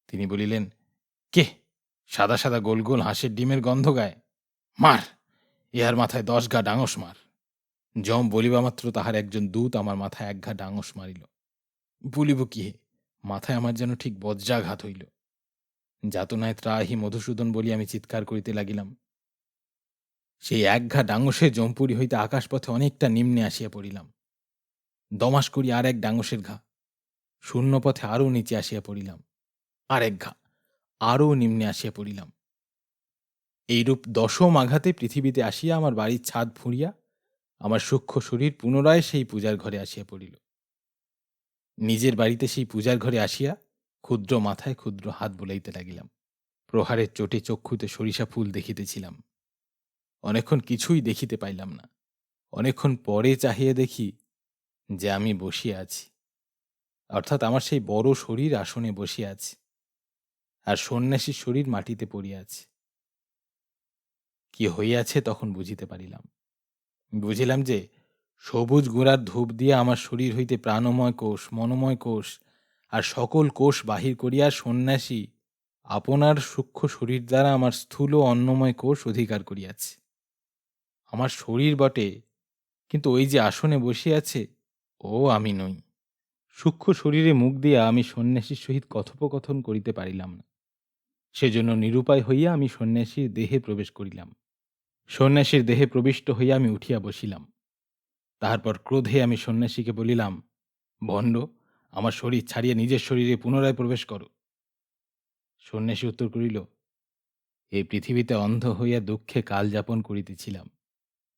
তিনি বলিলেন, কে সাদা সাদা গোল গোল হাঁসের ডিমের গন্ধ গায়? মার, ইহার মাথায় 10 ঘা ডাঙস মার। যম বলিবা মাত্র তাহার একজন দূত আমার মাথায় 1 ঘা ডাঙস মারিল। বলিব কি হে, মাথায় আমার যেন ঠিক বজ্রাঘাত হইল। যাতনায় ত্রাহি মধুসূদন বলি আমি চিৎকার করিতে লাগিলাম। সেই 1 ঘা ডাঙসে জমপুরি হইতে আকাশপথে অনেকটা নিম্নে আসিয়া পড়িলাম। দমাস করি আর 1 ডাঙসের ঘা। শূন্যপথে আরও নিচে আসিয়া পড়িলাম। আর 1 ঘা, আরও নিম্নে আসিয়া পড়িলাম। এইরূপ 10ম আঘাতে পৃথিবীতে আসিয়া আমার বাড়ির ছাদ ফুঁড়িয়া আমার সূক্ষ্ম শরীর পুনরায় সেই পূজার ঘরে আসিয়া পড়িল। নিজের বাড়িতে সেই পূজার ঘরে আসিয়া ক্ষুদ্র মাথায় ক্ষুদ্র হাত বুলাইতে লাগিলাম। প্রহারের চোটে চক্ষুতে সরিষা ফুল দেখিতেছিলাম। অনেকক্ষণ কিছুই দেখিতে পাইলাম না। অনেকক্ষণ পরে চাহিয়া দেখি যে আমি বসিয়া আছি, অর্থাৎ আমার সেই বড় শরীর আসনে বসিয়া আছে, আর সন্ন্যাসীর শরীর মাটিতে পড়িয়া আছে। কি হইয়াছে তখন বুঝিতে পারিলাম। বুঝিলাম যে সবুজ গুঁড়ার ধূপ দিয়ে আমার শরীর হইতে প্রাণময় কোষ, মনোময় কোষ আর সকল কোষ বাহির করিয়া সন্ন্যাসী আপনার সূক্ষ্ম শরীর দ্বারা আমার স্থূল অন্নময় কোষ অধিকার করিয়াছে। আমার শরীর বটে, কিন্তু ওই যে আসনে বসিয়াছে, ও আমি নই। সূক্ষ্ম শরীরে মুখ দিয়া আমি সন্ন্যাসীর সহিত কথোপকথন করিতে পারিলাম না। সেজন্য নিরুপায় হইয়া আমি সন্ন্যাসীর দেহে প্রবেশ করিলাম। সন্ন্যাসীর দেহে প্রবিষ্ট হইয়া আমি উঠিয়া বসিলাম। তাহারপর ক্রোধে আমি সন্ন্যাসীকে বলিলাম, ভণ্ড, আমার শরীর ছাড়িয়া নিজের শরীরে পুনরায় প্রবেশ করো। সন্ন্যাসী উত্তর করিল, এই পৃথিবীতে অন্ধ হইয়া দুঃখে কাল যাপন করিতেছিলাম।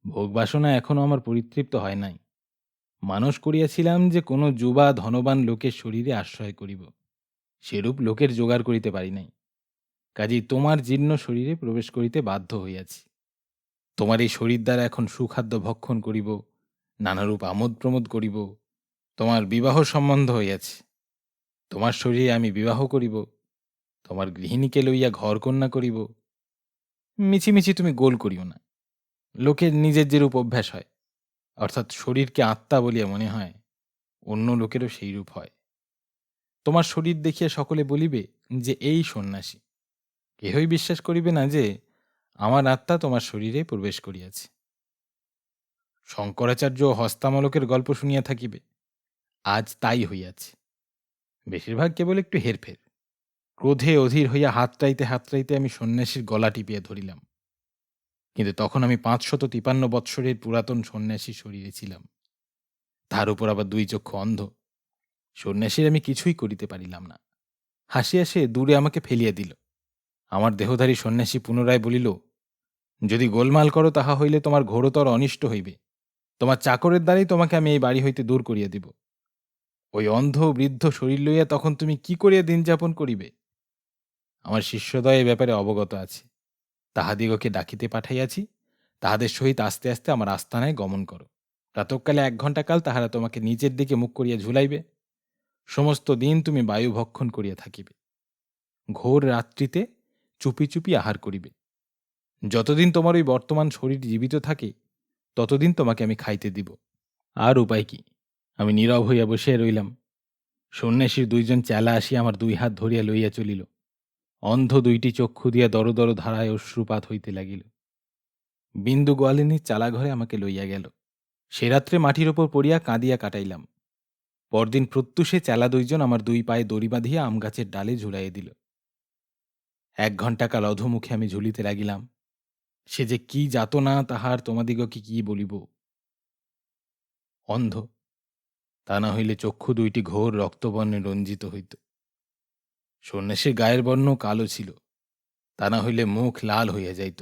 ভোগবাসনা এখনো আমার পরিতৃপ্ত হয় নাই। মানস করিয়াছিলাম যে কোনো যুবা ধনবান লোকের শরীরে আশ্রয় করিব। সেরূপ লোকের জোগাড় করিতে পারি নাই। কাজেই তোমার জীর্ণ শরীরে প্রবেশ করিতে বাধ্য হইয়াছি। তোমার এই শরীর দ্বারা এখন সুখাদ্য ভক্ষণ করিব, নানারূপ আমোদ প্রমোদ করিব। তোমার বিবাহ সম্বন্ধ হইয়াছে, তোমার শরীরে আমি বিবাহ করিব, তোমার গৃহিণীকে লইয়া ঘরকন্যা করিব। মিছিমিছি তুমি গোল করিও না। লোকের নিজের যেরূপ অভ্যাস হয়, অর্থাৎ শরীরকে আত্মা বলিয়া মনে হয়, অন্য লোকেরও সেইরূপ হয়। তোমার শরীর দেখিয়া সকলে বলিবে যে এই সন্ন্যাসী। কেহই বিশ্বাস করিবে না যে আমার আত্মা তোমার শরীরে প্রবেশ করিয়াছে। শঙ্করাচার্য ও হস্তামলকের গল্প শুনিয়া থাকিবে, আজ তাই হইয়াছে। বেশিরভাগ কেবল একটু হেরফের। ক্রোধে অধীর হইয়া হাতড়াইতে হাতড়াইতে আমি সন্ন্যাসীর গলা টিপিয়া ধরিলাম। কিন্তু তখন আমি ৫৫৩ বৎসরের পুরাতন সন্ন্যাসী শরীরে ছিলাম, তার উপর আবার ২ চক্ষু অন্ধ। সন্ন্যাসীর আমি কিছুই করিতে পারিলাম না। হাসিয়া সে দূরে আমাকে ফেলিয়া দিল। আমার দেহধারী সন্ন্যাসী পুনরায় বলিল, যদি গোলমাল করো তাহা হইলে তোমার ঘোরতর অনিষ্ট হইবে। তোমার চাকরের দ্বারাই তোমাকে আমি এই বাড়ি হইতে দূর করিয়া দিব। ওই অন্ধ বৃদ্ধ শরীর লইয়া তখন তুমি কি করিয়া দিন যাপন করিবে? আমার শিষ্যদ্বয় এ ব্যাপারে অবগত আছে। তাহাদিগকে ডাকিতে পাঠাইয়াছি, তাহাদের সহিত আস্তে আস্তে আমার আস্তানায় গমন করো। প্রাতঃকালে ১ ঘণ্টা কাল তাহারা তোমাকে নিচের দিকে মুখ করিয়া ঝুলাইবে। সমস্ত দিন তুমি বায়ু ভক্ষণ করিয়া থাকিবে। ঘোর রাত্রিতে চুপি চুপি আহার করিবে। যতদিন তোমার ওই বর্তমান শরীর জীবিত থাকে, ততদিন তোমাকে আমি খাইতে দিব। আর উপায় কি? আমি নীরব হইয়া বসিয়া রইলাম। সন্ন্যাসীর ২ জন চেলা আসিয়া আমার ২ হাত ধরিয়া লইয়া চলিল। অন্ধ ২টি চক্ষু দিয়া দর দর ধারায় অশ্রুপাত হইতে লাগিল। বিন্দু গোয়ালিনীর চালাঘরে আমাকে লইয়া গেল। সে রাত্রে মাটির ওপর পড়িয়া কাঁদিয়া কাটাইলাম। পরদিন প্রত্যুষে চেলা ২ জন আমার ২ পায়ে দড়ি বাঁধিয়া আম গাছের ডালে ঝুলাইয়া দিল। ১ ঘণ্টা কাল অধোমুখে আমি ঝুলিতে লাগিলাম। সে যে কি যাতনা তাহার তোমাদিগকে কি বলিব। অন্ধ, তা না হইলে চক্ষু ২টি ঘোর রক্তবর্ণে রঞ্জিত হইত। সন্ন্যাসীর গায়ের বর্ণ কালো ছিল, তা না হইলে মুখ লাল হইয়া যাইত।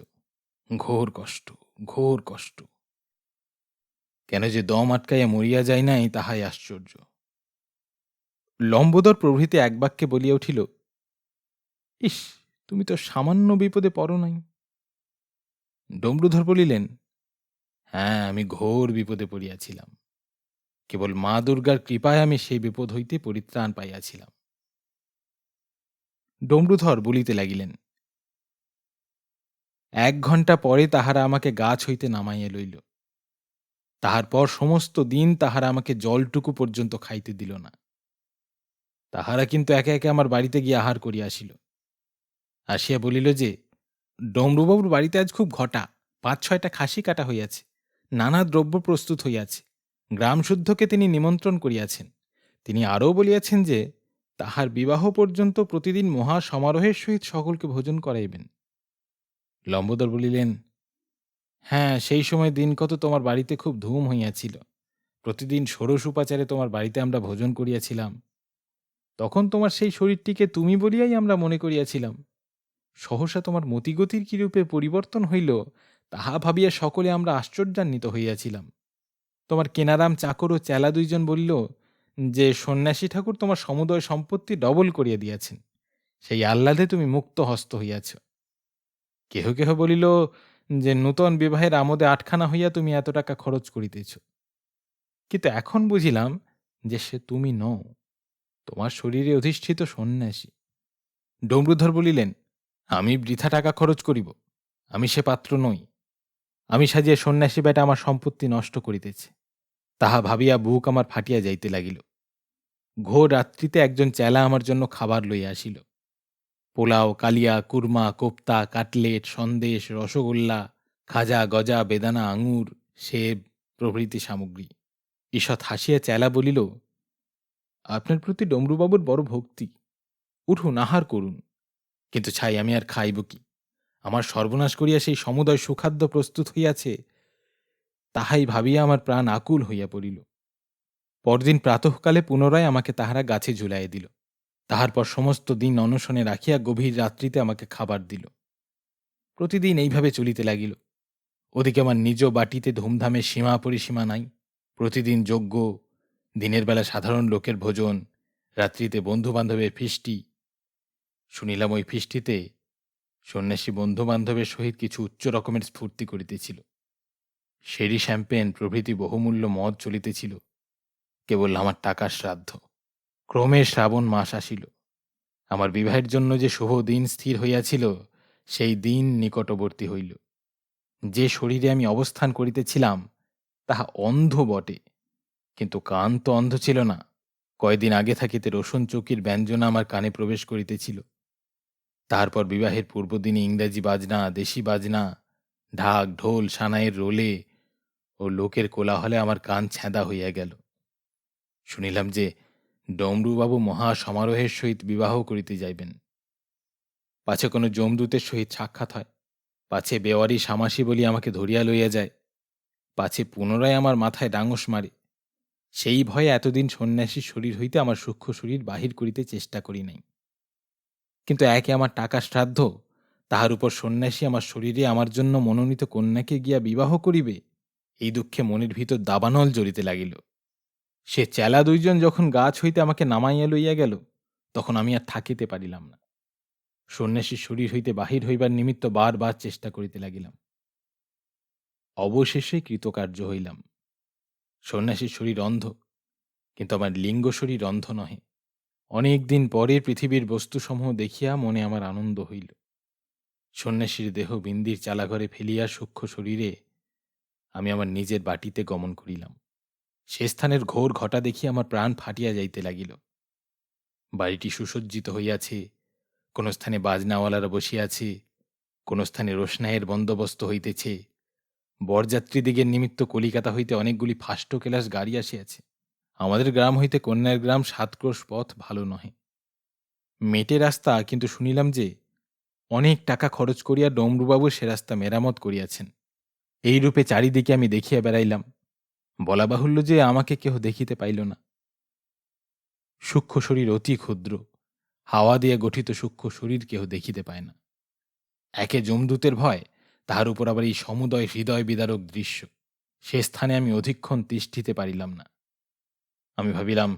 ঘোর কষ্ট, ঘোর কষ্ট। কেন যে দম আটকাইয়া মরিয়া যায় নাই তাহাই আশ্চর্য। লম্বোদর প্রভৃতি এক বাক্যে বলিয়া উঠিল, ইস, তুমি তো সামান্য বিপদে পড়ো নাই। ডমরুধর বলিলেন, হ্যাঁ, আমি ঘোর বিপদে পড়িয়াছিলাম। কেবল মা দুর্গার কৃপায় আমি সেই বিপদ হইতে পরিত্রাণ পাইয়াছিলাম। ডমরুধর বলিতে লাগিলেন, ১ ঘণ্টা পরে তাহারা আমাকে গাছ হইতে নামাইয়া লইল। তাহার পর সমস্ত দিন তাহারা আমাকে জলটুকু পর্যন্ত খাইতে দিল না। তাহারা কিন্তু একে একে আমার বাড়িতে গিয়ে আহার করিয়া আসিল। আসিয়া বলিল যে, ডমরুবাবুর বাড়িতে আজ খুব ঘটা, ৫-৬টা খাসি কাটা হইয়াছে, নানা দ্রব্য প্রস্তুত হইয়াছে। গ্রামশুদ্ধকে তিনি নিমন্ত্রণ করিয়াছেন। তিনি আরও বলিয়াছেন যে তাহার বিবাহ পর্যন্ত প্রতিদিন মহা সমারোহের সহিত সকলকে ভোজন করাইবেন। লম্বোদর বলিলেন, হ্যাঁ, সেই সময় দিন কত তোমার বাড়িতে খুব ধুম হইয়াছিল। প্রতিদিন ষোড়শ উপাচারে তোমার বাড়িতে আমরা ভোজন করিয়াছিলাম। তখন তোমার সেই শরীরটিকে তুমি বলিয়াই আমরা মনে করিয়াছিলাম। সহসা তোমার মতিগতির কিরূপে পরিবর্তন হইল, তাহা ভাবিয়া সকলে আমরা আশ্চর্যান্বিত হইয়াছিলাম। তোমার কেনারাম চাকর ও চেলা ২ জন বলিল যে সন্ন্যাসী ঠাকুর তোমার সমুদয় সম্পত্তি ডবল করিয়া দিয়াছেন। সেই আহ্লাদে তুমি মুক্ত হস্ত হইয়াছ। কেহ কেহ বলিল যে নূতন বিবাহের আমোদে আটখানা হইয়া তুমি এত টাকা খরচ করিতেছ। কিন্তু এখন বুঝিলাম যে সে তুমি নও, তোমার শরীরে অধিষ্ঠিত সন্ন্যাসী। ডমরুধর বলিলেন, আমি বৃথা টাকা খরচ করিব? আমি সে পাত্র নই। আমি সাজিয়া সন্ন্যাসী বেটা আমার সম্পত্তি নষ্ট করিতেছে। তাহা ভাবিয়া বুক আমার ফাটিয়া যাইতে লাগিল। ঘোর রাত্রিতে একজন চেলা আমার জন্য খাবার লইয়া আসিল। পোলাও, কালিয়া, কুরমা, কোপ্তা, কাটলেট, সন্দেশ, রসগোল্লা, খাজা, গজা, বেদানা, আঙুর, সেব প্রভৃতি সামগ্রী। ঈষৎ হাসিয়া চেলা বলিল, আপনার প্রতি ডমরুবাবুর বড় ভক্তি, উঠুন আহার করুন। কিন্তু ছাই, আমি আর খাইব কি? আমার সর্বনাশ করিয়া সেই সমুদয় সুখাদ্য প্রস্তুত হইয়াছে, তাহাই ভাবিয়া আমার প্রাণ আকুল হইয়া পড়িল। পরদিন প্রাতঃকালে পুনরায় আমাকে তাহারা গাছে ঝুলাইয়া দিল। তাহার পর সমস্ত দিন অনশনে রাখিয়া গভীর রাত্রিতে আমাকে খাবার দিল। প্রতিদিন এইভাবে চলিতে লাগিল। ওদিকে আমার নিজ বাটিতে ধুমধামের সীমা পরিসীমা নাই। প্রতিদিন যজ্ঞ, দিনের বেলা সাধারণ লোকের ভোজন, রাত্রিতে বন্ধুবান্ধবের ফিষ্টি। শুনিলাম ওই ফিষ্টিতে সন্ন্যাসী বন্ধুবান্ধবের সহিত কিছু উচ্চ রকমের স্ফূর্তি করিতেছিল। সেরি শ্যাম্পেন প্রভৃতি বহুমূল্য মদ চলিতেছিল। কেবল আমার টাকার শ্রাদ্ধ। ক্রমে শ্রাবণ মাস আসিল। আমার বিবাহের জন্য যে শুভ দিন স্থির হইয়াছিল, সেই দিন নিকটবর্তী হইল। যে শরীরে আমি অবস্থান করিতেছিলাম তাহা অন্ধ বটে, কিন্তু কান তো অন্ধ ছিল না। কয়দিন আগে থাকিতে রসুন চৌকির ব্যঞ্জনা আমার কানে প্রবেশ করিতেছিল। তারপর বিবাহের পূর্বদিনে ইংরাজি বাজনা, দেশি বাজনা, ঢাক ঢোল সানাইয়ের রোলে ও লোকের কোলাহলে আমার কান ছ্যাঁদা হইয়া গেল। শুনিলাম যে ডমরুবাবু মহা সমারোহের সহিত বিবাহ করিতে যাইবেন। পাছে কোনো যমদূতের সহিত সাক্ষাৎ হয়, পাছে বেওয়ারি সামাসি বলি আমাকে ধরিয়া লইয়া যায়, পাছে পুনরায় আমার মাথায় ডাঙস মারে। সেই ভয়ে এতদিন সন্ন্যাসীর শরীর হইতে আমার সূক্ষ্ম শরীর বাহির করিতে চেষ্টা করি নাই। কিন্তু একে আমার টাকা শ্রাদ্ধ, তাহার উপর সন্ন্যাসী আমার শরীরে আমার জন্য মনোনীত কন্যাকে গিয়া বিবাহ করিবে, এই দুঃখে মনের ভিতর দাবানল জ্বলিতে লাগিল। সে চেলা দুইজন যখন গাছ হইতে আমাকে নামাইয়া লইয়া গেল, তখন আমি আর থাকিতে পারিলাম না। সন্ন্যাসীর শরীর হইতে বাহির হইবার নিমিত্ত বারবার চেষ্টা করিতে লাগিলাম। অবশেষে কৃতকার্য হইলাম। সন্ন্যাসীর শরীর অন্ধ, কিন্তু আমার লিঙ্গ শরীর অন্ধ নহে। অনেক দিন পরে পৃথিবীর বস্তুসমূহ দেখিয়া মনে আমার আনন্দ হইল। সন্ন্যাসীর দেহ বিন্দির চালাঘরে ফেলিয়া সূক্ষ্ম শরীরে আমি আমার নিজের বাটিতে গমন করিলাম। সে স্থানের ঘোর ঘটা দেখিয়া আমার প্রাণ ফাটিয়া যাইতে লাগিল। বাড়িটি সুসজ্জিত হইয়াছে, কোন স্থানে বাজনাওয়ালারা বসিয়াছে, কোন স্থানে রোশনাইয়ের বন্দোবস্ত হইতেছে। বরযাত্রীদিগের নিমিত্ত কলিকাতা হইতে অনেকগুলি ফাস্ট কেলাস গাড়ি আসিয়াছে। আমাদের গ্রাম হইতে কন্যার গ্রাম 7 ক্রোশ পথ ভালো নহে, মেটে রাস্তা, কিন্তু শুনিলাম যে অনেক টাকা খরচ করিয়া ডমরুবাবু সে রাস্তা মেরামত করিয়াছেন। এইরূপে চারিদিকে আমি দেখিয়া বেড়াইলাম। বলা বাহুল্য যে আমাকে কেহ দেখিতে পাইল না। সূক্ষ্ম শরীর অতি ক্ষুদ্র, হাওয়া দিয়া গঠিত সূক্ষ্ম শরীর কেহ দেখিতে পায় না। একে যমদূতের ভয়, তাহার উপর আবার এই সমুদয় হৃদয় বিদারক দৃশ্য। সে স্থানে আমি অধিকক্ষণ তিষ্ঠিতে পারিলাম না। আমি ভাবিলাম,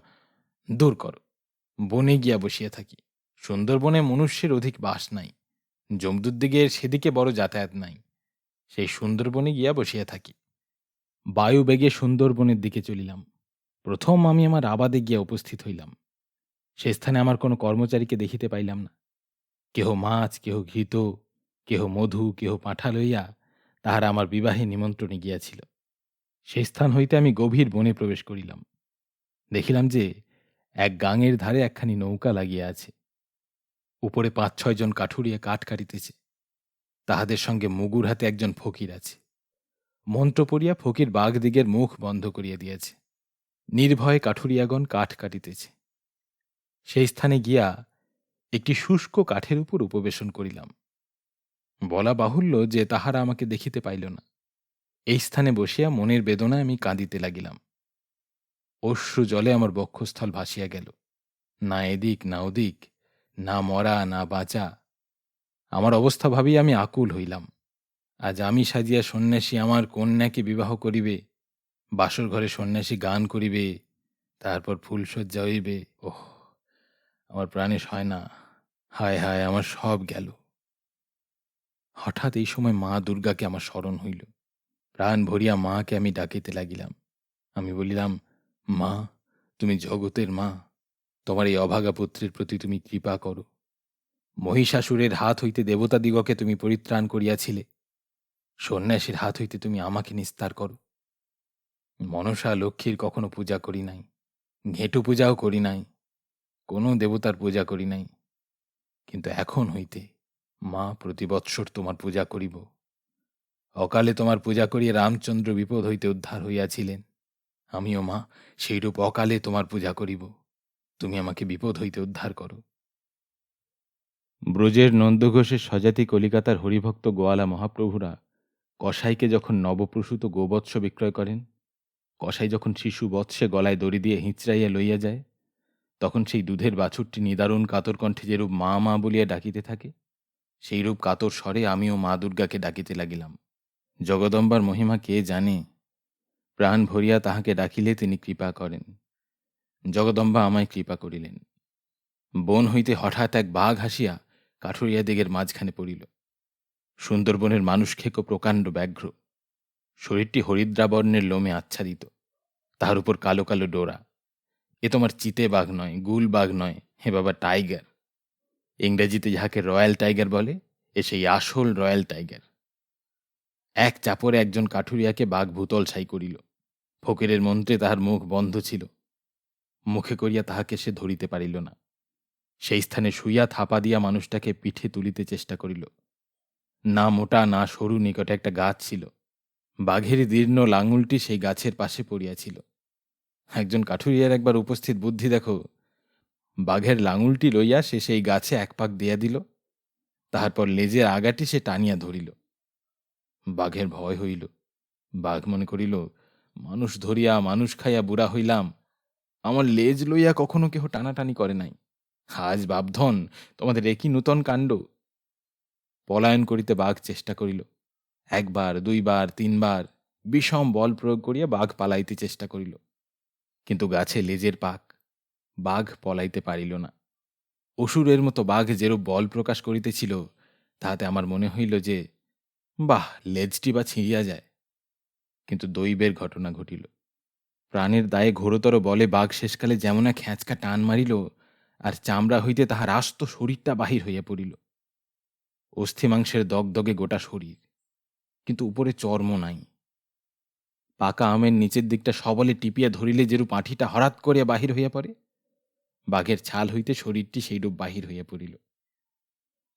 দূর কর, বনে গিয়া বসিয়া থাকি। সুন্দরবনে মনুষ্যের অধিক বাস নাই, যমদূতদিগের সেদিকে বড় যাতায়াত নাই। সেই সুন্দরবনে গিয়া বসিয়া থাকি। বায়ুবেগে সুন্দরবনের দিকে চলিলাম। প্রথম আমি আমার আবাদে গিয়া উপস্থিত হইলাম। সে স্থানে আমার কোনো কর্মচারীকে দেখিতে পাইলাম না। কেহ মাছ, কেহ ঘৃত, কেহ মধু, কেহ পাঁঠা লইয়া তাহারা আমার বিবাহে নিমন্ত্রণে গিয়াছিল। সেই স্থান হইতে আমি গভীর বনে প্রবেশ করিলাম। দেখিলাম যে এক গাঙের ধারে একখানি নৌকা লাগিয়া আছে। উপরে 5-6 জন কাঠুরিয়া কাঠ কাটিতেছে। তাহাদের সঙ্গে মুগুর হাতে একজন ফকির আছে। মন্ত্র পড়িয়া ফকির বাঘদিগের মুখ বন্ধ করিয়া দিয়াছে। নির্ভয়ে কাঠুরিয়াগণ কাঠ কাটিতেছে। সেই স্থানে গিয়া একটি শুষ্ক কাঠের উপর উপবেশন করিলাম। বলা বাহুল্য যে তাহারা আমাকে দেখিতে পাইল না। এই স্থানে বসিয়া মনের বেদনায় আমি কাঁদিতে লাগিলাম। অশ্রু জলে আমার বক্ষস্থল ভাসিয়া গেল। না এদিক না ওদিক, না মরা না বাঁচা। আমার অবস্থা ভাবিয়া আমি আকুল হইলাম। আজ আমি সাজিয়া সন্ন্যাসী আমার কন্যাকে বিবাহ করিবে, বাসর ঘরে সন্ন্যাসী গান করিবে, তারপর ফুলশয্যা হইবে। ওহ, আমার প্রাণে সয় না। হায় হায়, আমার সব গেল। হঠাৎ এই সময় মা দুর্গাকে আমার স্মরণ হইল। প্রাণ ভরিয়া মাকে আমি ডাকিতে লাগিলাম। আমি বলিলাম, মা, তুমি জগতের মা, তোমার এই অভাগা পুত্রের প্রতি তুমি কৃপা করো। মহিষাসুরের হাত হইতে দেবতাদিগকে তুমি পরিত্রাণ করিয়াছিলে, সন্ন্যাসীর হাত হইতে তুমি আমাকে নিস্তার করো। মনসা লক্ষ্মীর কখনো পূজা করি নাই, ঘেঁটু পূজাও করি নাই, কোনো দেবতার পূজা করি নাই, কিন্তু এখন হইতে মা প্রতি বৎসর তোমার পূজা করিব। অকালে তোমার পূজা করিয়া রামচন্দ্র বিপদ হইতে উদ্ধার হইয়াছিলেন। আমিও মা সেইরূপ অকালে তোমার পূজা করিব। তুমি আমাকে বিপদ হইতে উদ্ধার করো। ব্রজের নন্দঘোষের স্বজাতি কলিকাতার হরিভক্ত গোয়ালা মহাপ্রভুরা কসাইকে যখন নবপ্রসূত গোবৎস বিক্রয় করেন, কসাই যখন শিশু বৎসে গলায় দড়ি দিয়ে হিঁচড়াইয়া লইয়া যায়, তখন সেই দুধের বাছুরটি নিদারুণ কাতর কণ্ঠে যেরূপ মা মা বলিয়া ডাকিতে থাকে, সেইরূপ কাতর স্বরে আমিও মা দুর্গাকে ডাকিতে লাগিলাম। জগদম্বার মহিমা কে জানে? প্রাণ ভরিয়া তাহাকে ডাকিলে তিনি কৃপা করেন। জগদম্বা আমায় কৃপা করিলেন। বন হইতে হঠাৎ এক বাঘ হাসিয়া কাঠুরিয়াদিগের মাঝখানে পড়িল। সুন্দরবনের মানুষ খেকো প্রকাণ্ড ব্যাঘ্র। শরীরটি হরিদ্রাবর্ণের লোমে আচ্ছাদিত, তাহার উপর কালো কালো ডোরা। এ তোমার চিতে বাঘ নয়, গুল বাঘ নয়, হে বাবা টাইগার। ইংরেজিতে যাহাকে রয়্যাল টাইগার বলে, এ সেই আসল রয়্যাল টাইগার। এক চাপরে একজন কাঠুরিয়াকে বাঘ ভূতল ছাই করিল। ফকিরের মন্ত্রে তাহার মুখ বন্ধ ছিল, মুখে করিয়া তাহাকে সে ধরিতে পারিল না। সেই স্থানে শুইয়া থাপা দিয়া মানুষটাকে পিঠে তুলিতে চেষ্টা করিল। না মোটা না সরু, নিকটে একটা গাছ ছিল। বাঘের দীর্ণ লাঙুলটি সেই গাছের পাশে পড়িয়াছিল। একজন কাঠুরিয়ার একবার উপস্থিত বুদ্ধি দেখো। বাঘের লাঙুলটি লইয়া সে সেই গাছে এক পাক দিয়া দিল, তাহারপর লেজের আগাটি সে টানিয়া ধরিল। বাঘের ভয় হইল। বাঘ মনে করিল, মানুষ ধরিয়া মানুষ খাইয়া বুড়া হইলাম, আমার লেজ লইয়া কখনো কেহ টানাটানি করে নাই। আজ বাপধন, তোমাদের একই নূতন কাণ্ড। পলায়ন করিতে বাঘ চেষ্টা করিল। একবার, দুইবার, তিনবার বিষম বল প্রয়োগ করিয়া বাঘ পালাইতে চেষ্টা করিল, কিন্তু গাছে লেজের পাক, বাঘ পলাইতে পারিল না। অসুরের মতো বাঘ যেরূপ বল প্রকাশ করিতেছিল, তাহাতে আমার মনে হইল যে বাহ, লেজটি বা ছিঁড়িয়া যায়। কিন্তু দৈবের ঘটনা ঘটিল। প্রাণের দায়ে ঘোরতর বলে বাঘ শেষকালে যেমন এক খ্যাঁচকা টান মারিল, আর চামড়া হইতে তাহার আস্ত শরীরটা বাহির হইয়া পড়িল। অস্থিমাংসের দগদগে গোটা শরীর, কিন্তু উপরে চর্ম নাই। পাকা আমের নিচের দিকটা সবলে টিপিয়া ধরিলে যেরূপ আঁঠিটা হঠাৎ করিয়া বাহির হইয়া পড়ে, বাঘের ছাল হইতে শরীরটি সেইরূপ বাহির হইয়া পড়িল।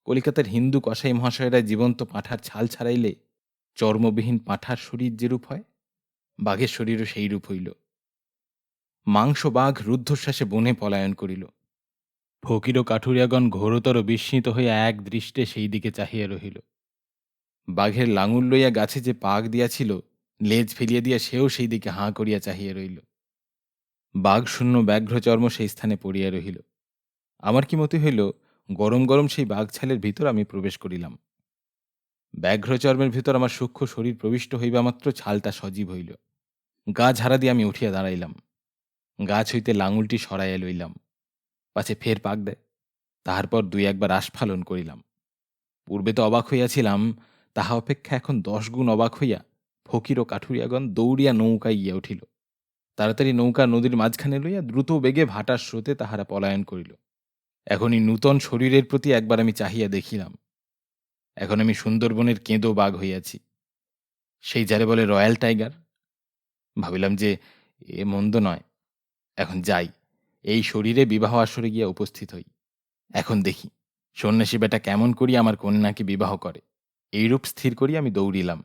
কলিকাতার হিন্দু কসাই মহাশয়েরা জীবন্ত পাঁঠার ছাল ছাড়াইলে চর্মবিহীন পাঁঠার শরীর যেরূপ হয়, বাঘের শরীরও সেইরূপ হইল। মাংস বাঘ রুদ্ধশ্বাসে বনে পলায়ন করিল। ফকির ও কাঠুরিয়াগণ ঘোরতর বিস্মিত হইয়া এক দৃষ্টে সেই দিকে চাহিয়া রহিল। বাঘের লাঙুল লইয়া গাছে যে পাক দিয়াছিল, লেজ ফেলিয়া দিয়া সেও সেই দিকে হাঁ করিয়া চাহিয়া রহিল। বাঘ শূন্য ব্যাঘ্রচর্ম সেই স্থানে পড়িয়া রহিল। আমার কি মতে হইল, গরম গরম সেই বাঘ ছালের ভিতর আমি প্রবেশ করিলাম। ব্যাঘ্রচর্মের ভিতর আমার সূক্ষ্ম শরীর প্রবিষ্ট হইবা মাত্র ছালটা সজীব হইল। গা ঝাড়া দিয়ে আমি উঠিয়া দাঁড়াইলাম। গাছ হইতে লাঙুলটি সরাইয়া লইলাম, পাছে ফের পাক দেয়। তাহার পর দুই একবার আস্ফালন করিলাম। পূর্বে তো অবাক হইয়াছিলাম, তাহা অপেক্ষা এখন 10 গুণ অবাক হইয়া ফকির ও কাঠুরিয়াগণ দৌড়িয়া নৌকায় গিয়া উঠিল। তাড়াতাড়ি নৌকা নদীর মাঝখানে লইয়া দ্রুত বেগে ভাটার স্রোতে তাহারা পলায়ন করিল। এখন এই নূতন শরীরের প্রতি একবার আমি চাহিয়া দেখিলাম। এখন আমি সুন্দরবনের কেঁদো বাঘ হইয়াছি, সেই যারে বলে রয়্যাল টাইগার। ভাবিলাম যে এ মন্দ নয়। এখন যাই, এই শরীরে বিবাহ আসরে গিয়া উপস্থিত হই। এখন দেখি সন্ন্যাসী বেটা কেমন করিয়া আমার কন্যাকে বিবাহ করে। এইরূপ স্থির করিয়া আমি দৌড়িলাম।